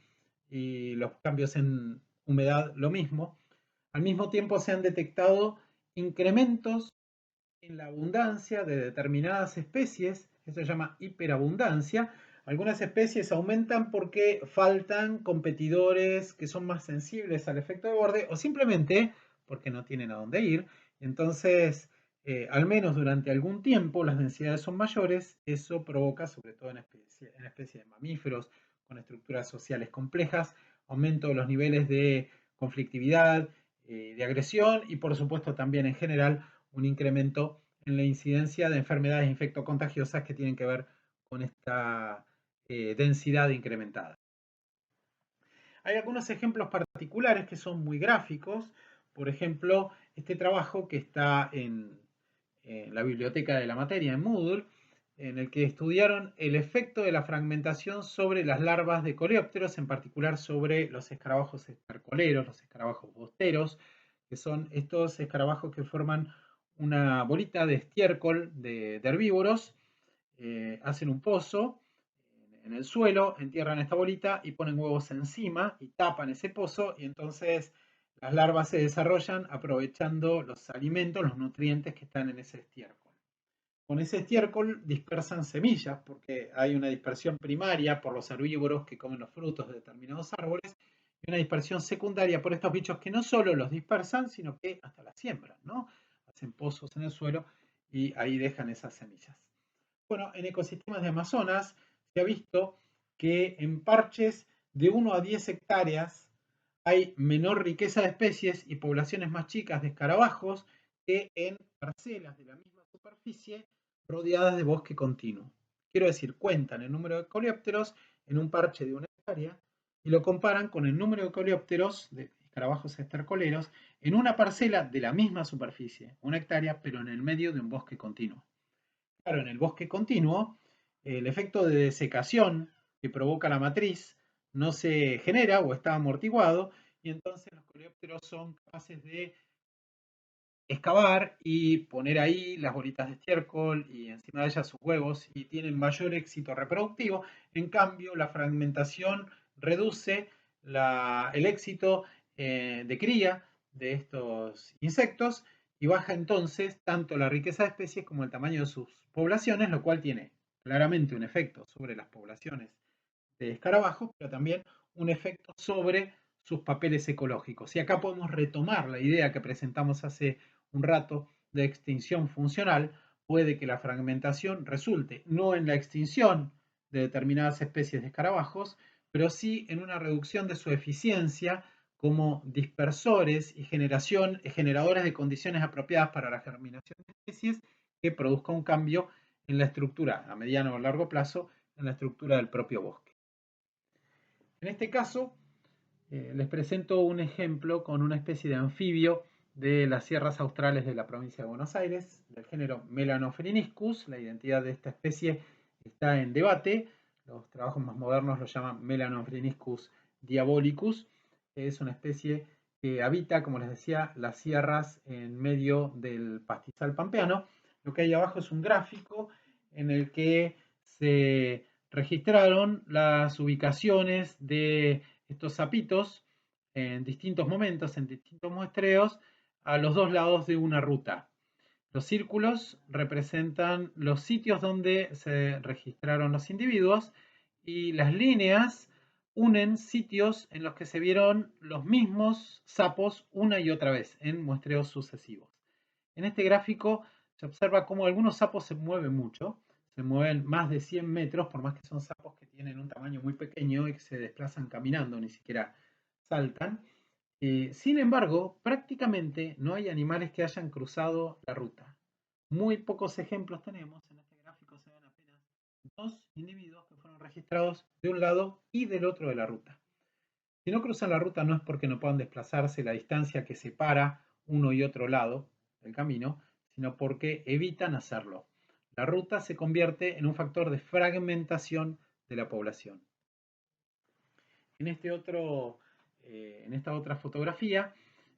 y los cambios en humedad lo mismo. Al mismo tiempo se han detectado incrementos en la abundancia de determinadas especies, eso se llama hiperabundancia. Algunas especies aumentan porque faltan competidores que son más sensibles al efecto de borde o simplemente porque no tienen a dónde ir. Entonces, al menos durante algún tiempo, las densidades son mayores. Eso provoca, sobre todo en especies de mamíferos con estructuras sociales complejas, aumento de los niveles de conflictividad, de agresión y por supuesto también en general un incremento en la incidencia de enfermedades infectocontagiosas que tienen que ver con esta densidad incrementada. Hay algunos ejemplos particulares que son muy gráficos. Por ejemplo, este trabajo que está en la biblioteca de la materia, en Moodle, en el que estudiaron el efecto de la fragmentación sobre las larvas de coleópteros, en particular sobre los escarabajos estercoleros, los escarabajos bosteros, que son estos escarabajos que forman una bolita de estiércol de herbívoros, hacen un pozo en el suelo, entierran esta bolita y ponen huevos encima y tapan ese pozo, y entonces las larvas se desarrollan aprovechando los alimentos, los nutrientes que están en ese estiércol. Con ese estiércol dispersan semillas, porque hay una dispersión primaria por los herbívoros que comen los frutos de determinados árboles, y una dispersión secundaria por estos bichos que no solo los dispersan, sino que hasta las siembran, ¿no? Hacen pozos en el suelo y ahí dejan esas semillas. Bueno, en ecosistemas de Amazonas se ha visto que en parches de 1 a 10 hectáreas hay menor riqueza de especies y poblaciones más chicas de escarabajos que en parcelas de la misma superficie rodeadas de bosque continuo. Quiero decir, cuentan el número de coleópteros en un parche de 1 hectárea y lo comparan con el número de coleópteros de escarabajos estercoleros en una parcela de la misma superficie, 1 hectárea, pero en el medio de un bosque continuo. Claro, en el bosque continuo, el efecto de desecación que provoca la matriz no se genera o está amortiguado, y entonces los coleópteros son capaces de excavar y poner ahí las bolitas de estiércol y encima de ellas sus huevos, y tienen mayor éxito reproductivo. En cambio, la fragmentación reduce el éxito de cría de estos insectos y baja entonces tanto la riqueza de especies como el tamaño de sus poblaciones, lo cual tiene claramente un efecto sobre las poblaciones de escarabajos, pero también un efecto sobre sus papeles ecológicos. Y acá podemos retomar la idea que presentamos hace un rato de extinción funcional. Puede que la fragmentación resulte no en la extinción de determinadas especies de escarabajos, pero sí en una reducción de su eficiencia como dispersores y generadores de condiciones apropiadas para la germinación de especies, que produzca un cambio en la estructura a mediano o largo plazo, en la estructura del propio bosque. En este caso, les presento un ejemplo con una especie de anfibio de las sierras australes de la provincia de Buenos Aires, del género Melanophreniniscus. La identidad de esta especie está en debate. Los trabajos más modernos lo llaman Melanophreniniscus diabolicus. Es una especie que habita, como les decía, las sierras en medio del pastizal pampeano. Lo que hay abajo es un gráfico en el que se registraron las ubicaciones de estos sapitos en distintos momentos, en distintos muestreos, a los dos lados de una ruta. Los círculos representan los sitios donde se registraron los individuos, y las líneas unen sitios en los que se vieron los mismos sapos una y otra vez en muestreos sucesivos. En este gráfico se observa cómo algunos sapos se mueven mucho, se mueven más de 100 metros, por más que son sapos que tienen un tamaño muy pequeño y que se desplazan caminando, ni siquiera saltan. Sin embargo, prácticamente no hay animales que hayan cruzado la ruta. Muy pocos ejemplos tenemos. En este gráfico se ven apenas 2 individuos que fueron registrados de un lado y del otro de la ruta. Si no cruzan la ruta, no es porque no puedan desplazarse la distancia que separa uno y otro lado del camino, sino porque evitan hacerlo. La ruta se convierte en un factor de fragmentación de la población. En esta otra fotografía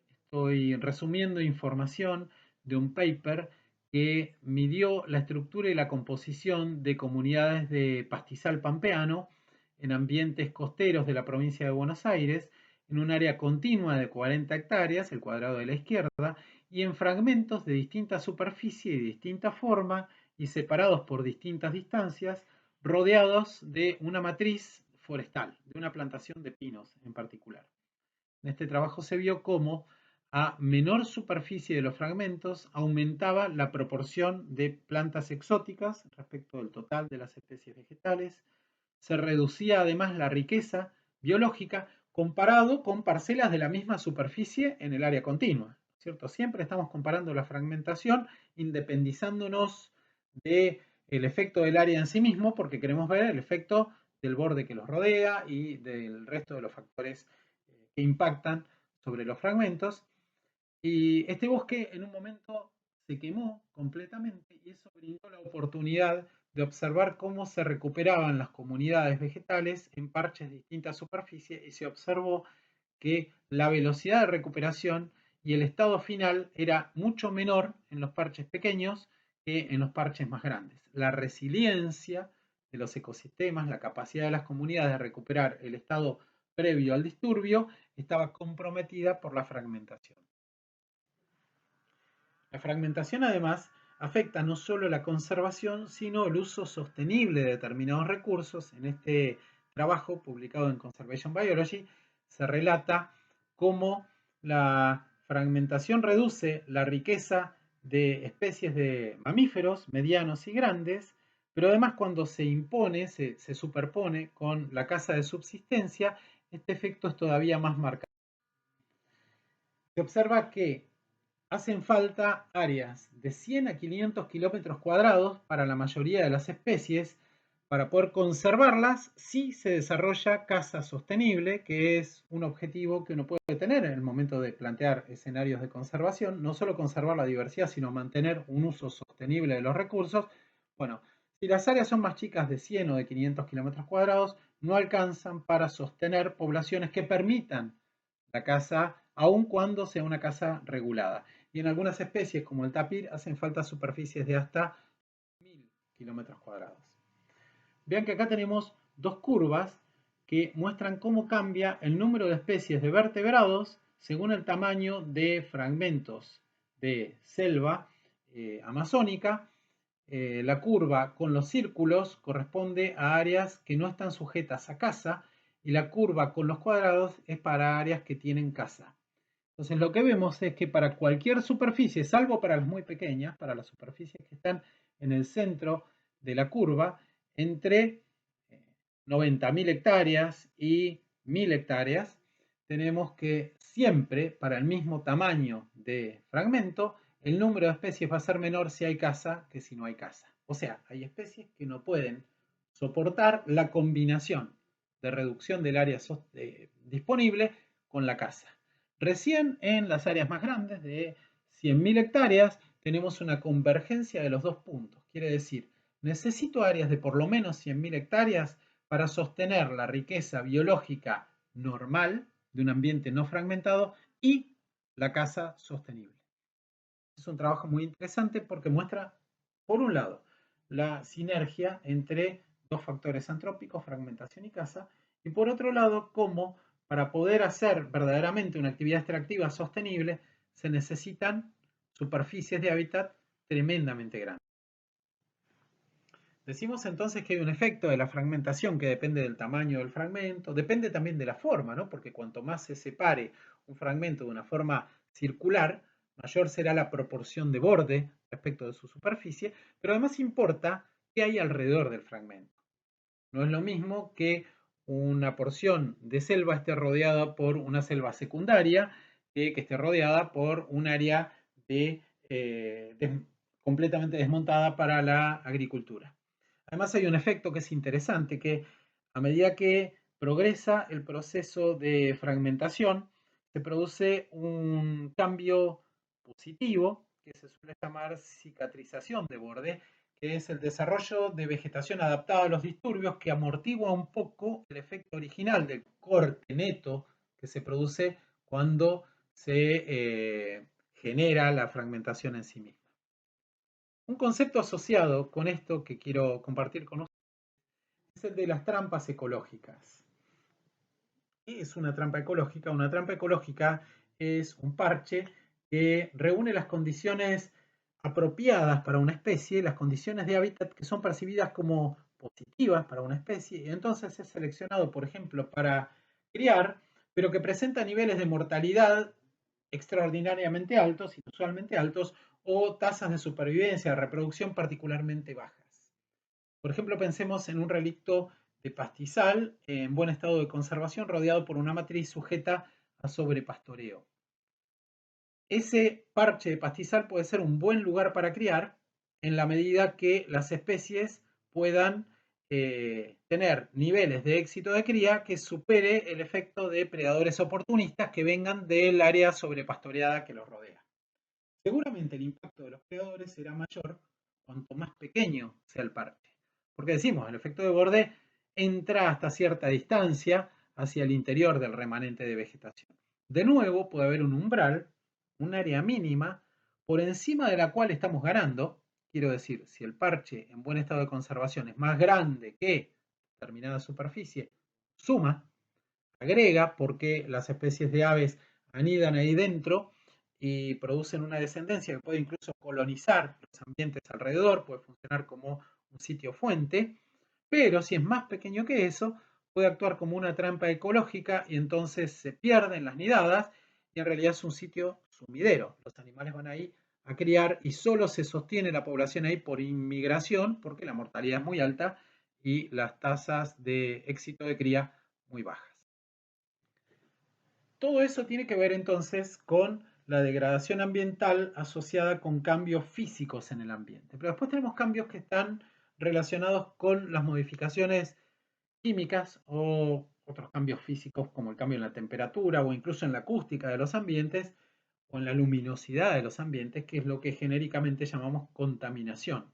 estoy resumiendo información de un paper que midió la estructura y la composición de comunidades de pastizal pampeano en ambientes costeros de la provincia de Buenos Aires, en un área continua de 40 hectáreas, el cuadrado de la izquierda, y en fragmentos de distinta superficie y distinta forma, y separados por distintas distancias, rodeados de una matriz forestal, de una plantación de pinos en particular. En este trabajo se vio cómo a menor superficie de los fragmentos aumentaba la proporción de plantas exóticas respecto del total de las especies vegetales. Se reducía además la riqueza biológica comparado con parcelas de la misma superficie en el área continua, ¿cierto? Siempre estamos comparando la fragmentación independizándonos del efecto del área en sí mismo, porque queremos ver el efecto del borde que los rodea y del resto de los factores que impactan sobre los fragmentos. Y este bosque en un momento se quemó completamente, y eso brindó la oportunidad de observar cómo se recuperaban las comunidades vegetales en parches de distintas superficies y se observó que la velocidad de recuperación y el estado final era mucho menor en los parches pequeños que en los parches más grandes. La resiliencia de los ecosistemas, la capacidad de las comunidades de recuperar el estado previo al disturbio, estaba comprometida por la fragmentación. La fragmentación además afecta no solo la conservación, sino el uso sostenible de determinados recursos. En este trabajo publicado en Conservation Biology se relata cómo la fragmentación reduce la riqueza de especies de mamíferos medianos y grandes, pero además cuando se impone, se superpone con la caza de subsistencia, este efecto es todavía más marcado. Se observa que hacen falta áreas de 100 a 500 kilómetros cuadrados para la mayoría de las especies para poder conservarlas si se desarrolla caza sostenible, que es un objetivo que uno puede tener en el momento de plantear escenarios de conservación, no solo conservar la diversidad, sino mantener un uso sostenible de los recursos. Bueno, si las áreas son más chicas de 100 o de 500 kilómetros cuadrados, no alcanzan para sostener poblaciones que permitan la caza, aun cuando sea una caza regulada. Y en algunas especies, como el tapir, hacen falta superficies de hasta 1000 kilómetros cuadrados. Vean que acá tenemos dos curvas que muestran cómo cambia el número de especies de vertebrados según el tamaño de fragmentos de selva amazónica. La curva con los círculos corresponde a áreas que no están sujetas a caza y la curva con los cuadrados es para áreas que tienen caza. Entonces lo que vemos es que para cualquier superficie, salvo para las muy pequeñas, para las superficies que están en el centro de la curva, entre 90.000 hectáreas y 1000 hectáreas, tenemos que siempre, para el mismo tamaño de fragmento, el número de especies va a ser menor si hay caza que si no hay caza. O sea, hay especies que no pueden soportar la combinación de reducción del área disponible con la caza. Recién en las áreas más grandes, de 100.000 hectáreas, tenemos una convergencia de los dos puntos. Quiere decir, necesito áreas de por lo menos 100.000 hectáreas para sostener la riqueza biológica normal de un ambiente no fragmentado y la caza sostenible. Es un trabajo muy interesante porque muestra, por un lado, la sinergia entre dos factores antrópicos, fragmentación y caza, y por otro lado, cómo para poder hacer verdaderamente una actividad extractiva sostenible se necesitan superficies de hábitat tremendamente grandes. Decimos entonces que hay un efecto de la fragmentación que depende del tamaño del fragmento, depende también de la forma, ¿no? Porque cuanto más se separe un fragmento de una forma circular, mayor será la proporción de borde respecto de su superficie, pero además importa qué hay alrededor del fragmento. No es lo mismo que una porción de selva esté rodeada por una selva secundaria que esté rodeada por un área completamente desmontada para la agricultura. Además hay un efecto que es interesante, que a medida que progresa el proceso de fragmentación, se produce un cambio positivo que se suele llamar cicatrización de borde, que es el desarrollo de vegetación adaptada a los disturbios que amortigua un poco el efecto original del corte neto que se produce cuando se genera la fragmentación en sí misma. Un concepto asociado con esto que quiero compartir con ustedes es el de las trampas ecológicas. ¿Qué es una trampa ecológica? Una trampa ecológica es un parche que reúne las condiciones apropiadas para una especie, las condiciones de hábitat que son percibidas como positivas para una especie, y entonces es seleccionado, por ejemplo, para criar, pero que presenta niveles de mortalidad extraordinariamente altos, inusualmente altos, o tasas de supervivencia, de reproducción particularmente bajas. Por ejemplo, pensemos en un relicto de pastizal en buen estado de conservación rodeado por una matriz sujeta a sobrepastoreo. Ese parche de pastizal puede ser un buen lugar para criar en la medida que las especies puedan tener niveles de éxito de cría que supere el efecto de predadores oportunistas que vengan del área sobrepastoreada que los rodea. Seguramente el impacto de los predadores será mayor cuanto más pequeño sea el parche. Porque decimos, el efecto de borde entra hasta cierta distancia hacia el interior del remanente de vegetación. De nuevo, puede haber un umbral, un área mínima, por encima de la cual estamos ganando. Quiero decir, si el parche en buen estado de conservación es más grande que determinada superficie, suma, agrega, porque las especies de aves anidan ahí dentro y producen una descendencia que puede incluso colonizar los ambientes alrededor, puede funcionar como un sitio fuente, pero si es más pequeño que eso, puede actuar como una trampa ecológica y entonces se pierden las nidadas y en realidad es un sitio sumidero. Los animales van ahí a criar y solo se sostiene la población ahí por inmigración porque la mortalidad es muy alta y las tasas de éxito de cría muy bajas. Todo eso tiene que ver entonces con la degradación ambiental asociada con cambios físicos en el ambiente. Pero después tenemos cambios que están relacionados con las modificaciones químicas o otros cambios físicos como el cambio en la temperatura o incluso en la acústica de los ambientes o en la luminosidad de los ambientes, que es lo que genéricamente llamamos contaminación.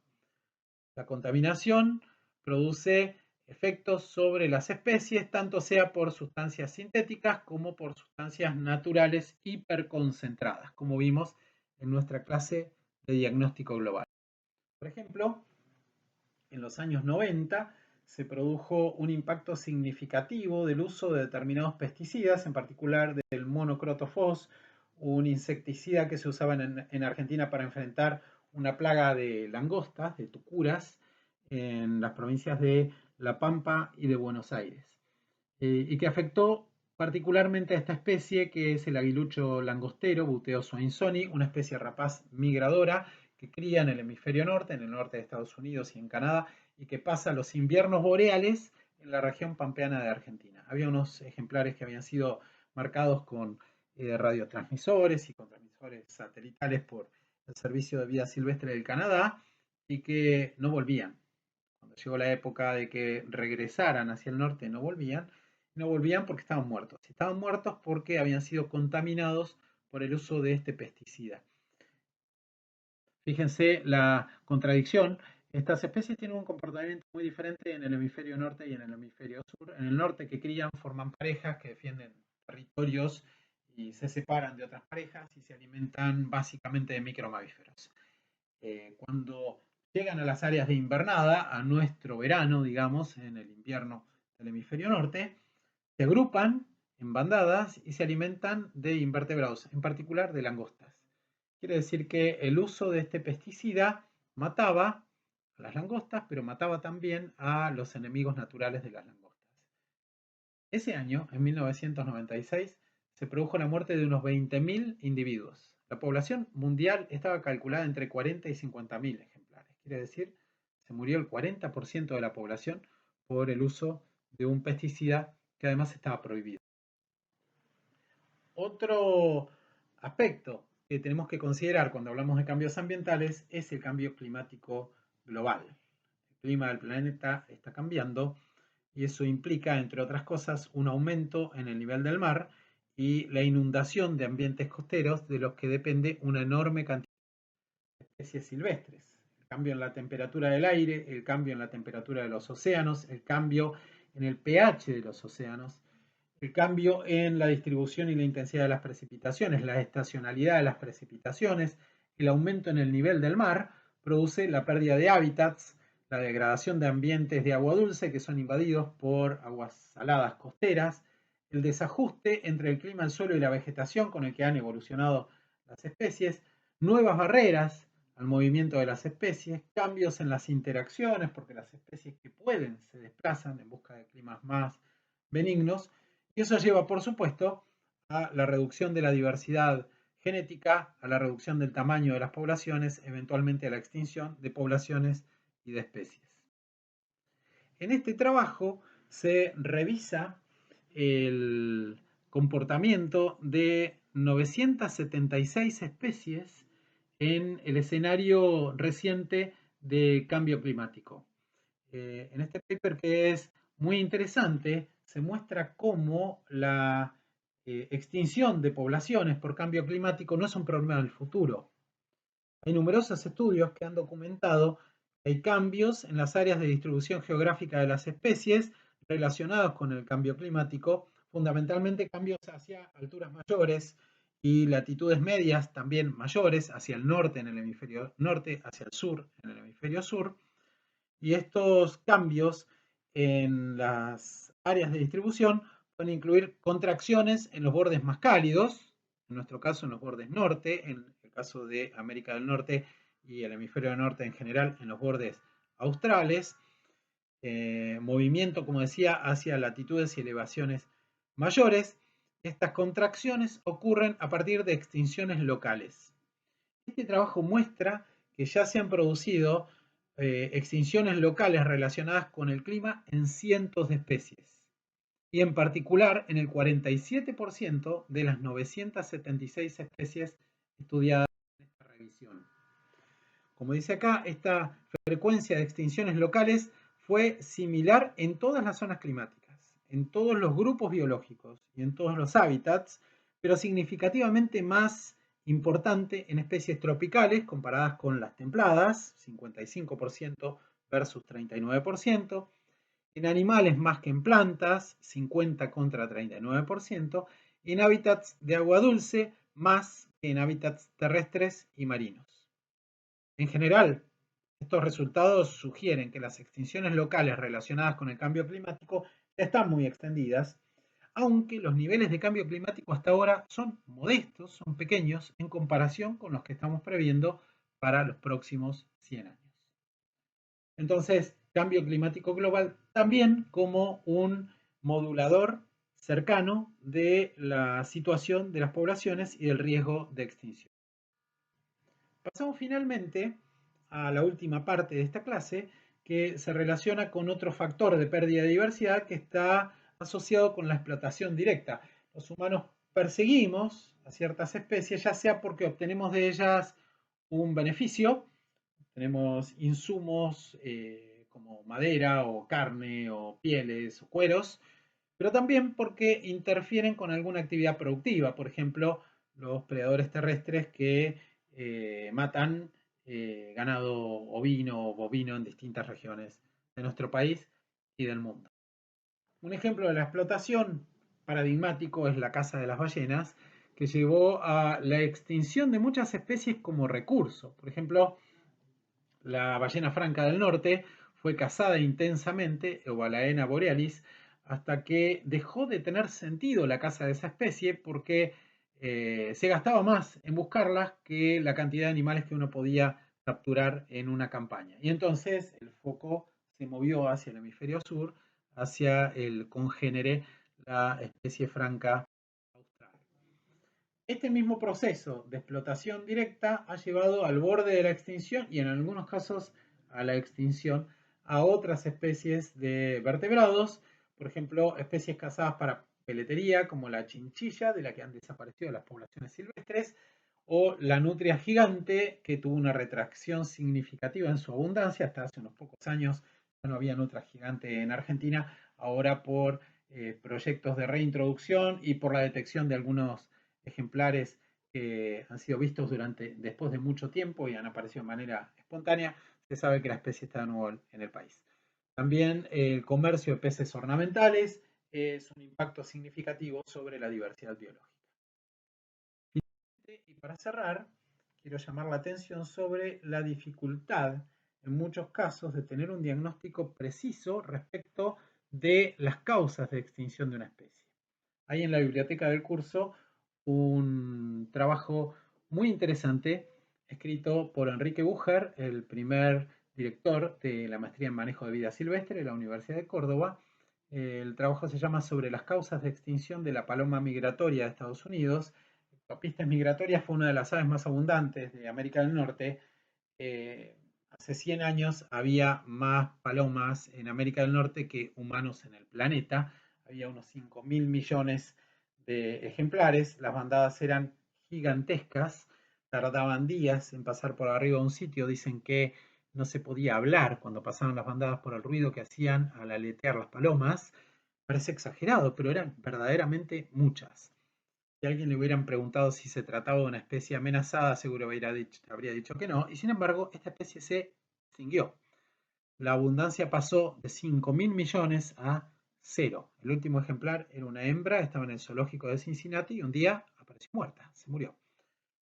La contaminación produce efectos sobre las especies, tanto sea por sustancias sintéticas como por sustancias naturales hiperconcentradas, como vimos en nuestra clase de diagnóstico global. Por ejemplo, en los años 90 se produjo un impacto significativo del uso de determinados pesticidas, en particular del monocrotofos, un insecticida que se usaba en Argentina para enfrentar una plaga de langostas, de tucuras, en las provincias de La Pampa y de Buenos Aires, y que afectó particularmente a esta especie que es el aguilucho langostero, Buteos oinsoni, una especie rapaz migradora que cría en el hemisferio norte, en el norte de Estados Unidos y en Canadá, y que pasa los inviernos boreales en la región pampeana de Argentina. Había unos ejemplares que habían sido marcados con radiotransmisores y con transmisores satelitales por el Servicio de Vida Silvestre del Canadá y que no volvían. Cuando llegó la época de que regresaran hacia el norte, no volvían. No volvían porque estaban muertos. Estaban muertos porque habían sido contaminados por el uso de este pesticida. Fíjense la contradicción. Estas especies tienen un comportamiento muy diferente en el hemisferio norte y en el hemisferio sur. En el norte, que crían, forman parejas que defienden territorios y se separan de otras parejas y se alimentan básicamente de micromamíferos. Cuando llegan a las áreas de invernada, a nuestro verano, digamos, en el invierno del hemisferio norte, se agrupan en bandadas y se alimentan de invertebrados, en particular de langostas. Quiere decir que el uso de este pesticida mataba a las langostas, pero mataba también a los enemigos naturales de las langostas. Ese año, en 1996, se produjo la muerte de unos 20.000 individuos. La población mundial estaba calculada entre 40 y 50.000 ejemplares. Quiere decir, se murió el 40% de la población por el uso de un pesticida que además estaba prohibido. Otro aspecto que tenemos que considerar cuando hablamos de cambios ambientales es el cambio climático global. El clima del planeta está cambiando y eso implica, entre otras cosas, un aumento en el nivel del mar y la inundación de ambientes costeros de los que depende una enorme cantidad de especies silvestres. El cambio en la temperatura del aire, el cambio en la temperatura de los océanos, el cambio en el pH de los océanos, el cambio en la distribución y la intensidad de las precipitaciones, la estacionalidad de las precipitaciones, el aumento en el nivel del mar, produce la pérdida de hábitats, la degradación de ambientes de agua dulce que son invadidos por aguas saladas costeras, el desajuste entre el clima, el suelo y la vegetación con el que han evolucionado las especies, nuevas barreras al movimiento de las especies, cambios en las interacciones, porque las especies que pueden se desplazan en busca de climas más benignos, y eso lleva, por supuesto, a la reducción de la diversidad genética, a la reducción del tamaño de las poblaciones, eventualmente a la extinción de poblaciones y de especies. En este trabajo se revisa el comportamiento de 976 especies en el escenario reciente de cambio climático. En este paper, que es muy interesante, se muestra cómo la extinción de poblaciones por cambio climático no es un problema del futuro. Hay numerosos estudios que han documentado Hay cambios en las áreas de distribución geográfica de las especies relacionados con el cambio climático, fundamentalmente cambios hacia alturas mayores y latitudes medias también mayores, hacia el norte en el hemisferio norte, hacia el sur en el hemisferio sur. Y estos cambios en las áreas de distribución pueden incluir contracciones en los bordes más cálidos, en nuestro caso en los bordes norte, en el caso de América del Norte y el hemisferio norte en general en los bordes australes, movimiento, como decía, hacia latitudes y elevaciones mayores. Estas contracciones ocurren a partir de extinciones locales. Este trabajo muestra que ya se han producido extinciones locales relacionadas con el clima en cientos de especies y en particular en el 47% de las 976 especies estudiadas en esta revisión. Como dice acá, esta frecuencia de extinciones locales fue similar en todas las zonas climáticas, en todos los grupos biológicos y en todos los hábitats, pero significativamente más importante en especies tropicales comparadas con las templadas, 55% versus 39%, en animales más que en plantas, 50 contra 39%, y en hábitats de agua dulce más que en hábitats terrestres y marinos. En general, estos resultados sugieren que las extinciones locales relacionadas con el cambio climático ya están muy extendidas, aunque los niveles de cambio climático hasta ahora son modestos, son pequeños en comparación con los que estamos previendo para los próximos 100 años. Entonces, cambio climático global también como un modulador cercano de la situación de las poblaciones y del riesgo de extinción. Pasamos finalmente a la última parte de esta clase, que se relaciona con otro factor de pérdida de diversidad que está asociado con la explotación directa. Los humanos perseguimos a ciertas especies, ya sea porque obtenemos de ellas un beneficio, tenemos insumos como madera o carne o pieles o cueros, pero también porque interfieren con alguna actividad productiva, por ejemplo, los predadores terrestres que matan ganado ovino o bovino en distintas regiones de nuestro país y del mundo. Un ejemplo de la explotación paradigmático es la caza de las ballenas, que llevó a la extinción de muchas especies como recurso. Por ejemplo, la ballena franca del norte fue cazada intensamente, Eubalaena borealis, hasta que dejó de tener sentido la caza de esa especie porque se gastaba más en buscarlas que la cantidad de animales que uno podía capturar en una campaña. Y entonces el foco se movió hacia el hemisferio sur, hacia el congénere, la especie franca austral. Este mismo proceso de explotación directa ha llevado al borde de la extinción y en algunos casos a la extinción a otras especies de vertebrados, por ejemplo, especies cazadas para peletería como la chinchilla, de la que han desaparecido las poblaciones silvestres, o la nutria gigante, que tuvo una retracción significativa en su abundancia. Hasta hace unos pocos años ya no había nutria gigante en Argentina, ahora por proyectos de reintroducción y por la detección de algunos ejemplares que han sido vistos después de mucho tiempo y han aparecido de manera espontánea, se sabe que la especie está de nuevo en el país. También el comercio de peces ornamentales es un impacto significativo sobre la diversidad biológica. Y para cerrar, quiero llamar la atención sobre la dificultad en muchos casos de tener un diagnóstico preciso respecto de las causas de extinción de una especie. Hay en la biblioteca del curso un trabajo muy interesante escrito por Enrique Bucher, el primer director de la maestría en manejo de vida silvestre de la Universidad de Córdoba. El trabajo se llama Sobre las causas de extinción de la paloma migratoria de Estados Unidos. Papistes migratorias fue una de las aves más abundantes de América del Norte. Hace 100 años había más palomas en América del Norte que humanos en el planeta. Había unos 5.000 millones de ejemplares. Las bandadas eran gigantescas, tardaban días en pasar por arriba de un sitio. Dicen que no se podía hablar cuando pasaban las bandadas por el ruido que hacían al aletear las palomas. Parece exagerado, pero eran verdaderamente muchas. Si a alguien le hubieran preguntado si se trataba de una especie amenazada, seguro habría dicho que no. Y sin embargo, esta especie se extinguió. la abundancia pasó de 5.000 millones a 0. El último ejemplar era una hembra, estaba en el zoológico de Cincinnati y un día apareció muerta, se murió.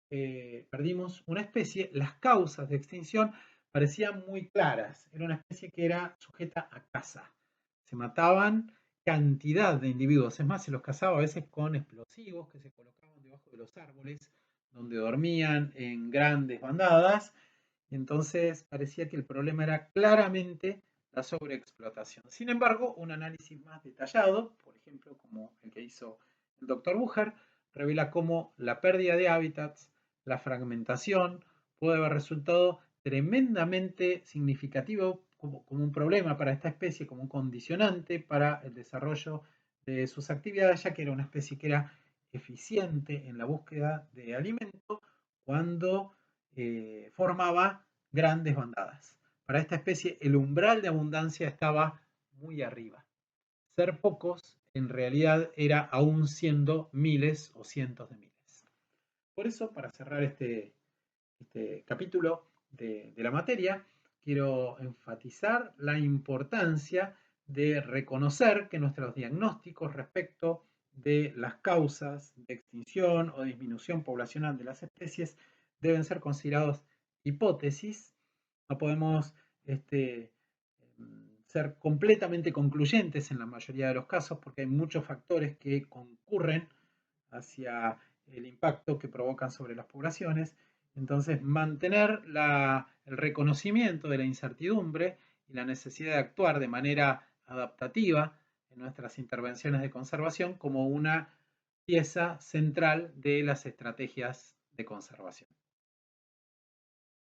Perdimos una especie, las causas de extinción parecían muy claras, era una especie que era sujeta a caza. Se mataban cantidad de individuos, es más, se los cazaba a veces con explosivos que se colocaban debajo de los árboles donde dormían en grandes bandadas, y entonces parecía que el problema era claramente la sobreexplotación. Sin embargo, un análisis más detallado, por ejemplo, como el que hizo el doctor Bucher, revela cómo la pérdida de hábitats, la fragmentación, puede haber resultado tremendamente significativo como un problema para esta especie, como un condicionante para el desarrollo de sus actividades, ya que era una especie que era eficiente en la búsqueda de alimento cuando formaba grandes bandadas. Para esta especie el umbral de abundancia estaba muy arriba. Ser pocos en realidad era aún siendo miles o cientos de miles. Por eso, para cerrar este capítulo de la materia, quiero enfatizar la importancia de reconocer que nuestros diagnósticos respecto de las causas de extinción o disminución poblacional de las especies deben ser considerados hipótesis. No podemos ser completamente concluyentes en la mayoría de los casos porque hay muchos factores que concurren hacia el impacto que provocan sobre las poblaciones. Entonces, mantener el reconocimiento de la incertidumbre y la necesidad de actuar de manera adaptativa en nuestras intervenciones de conservación como una pieza central de las estrategias de conservación.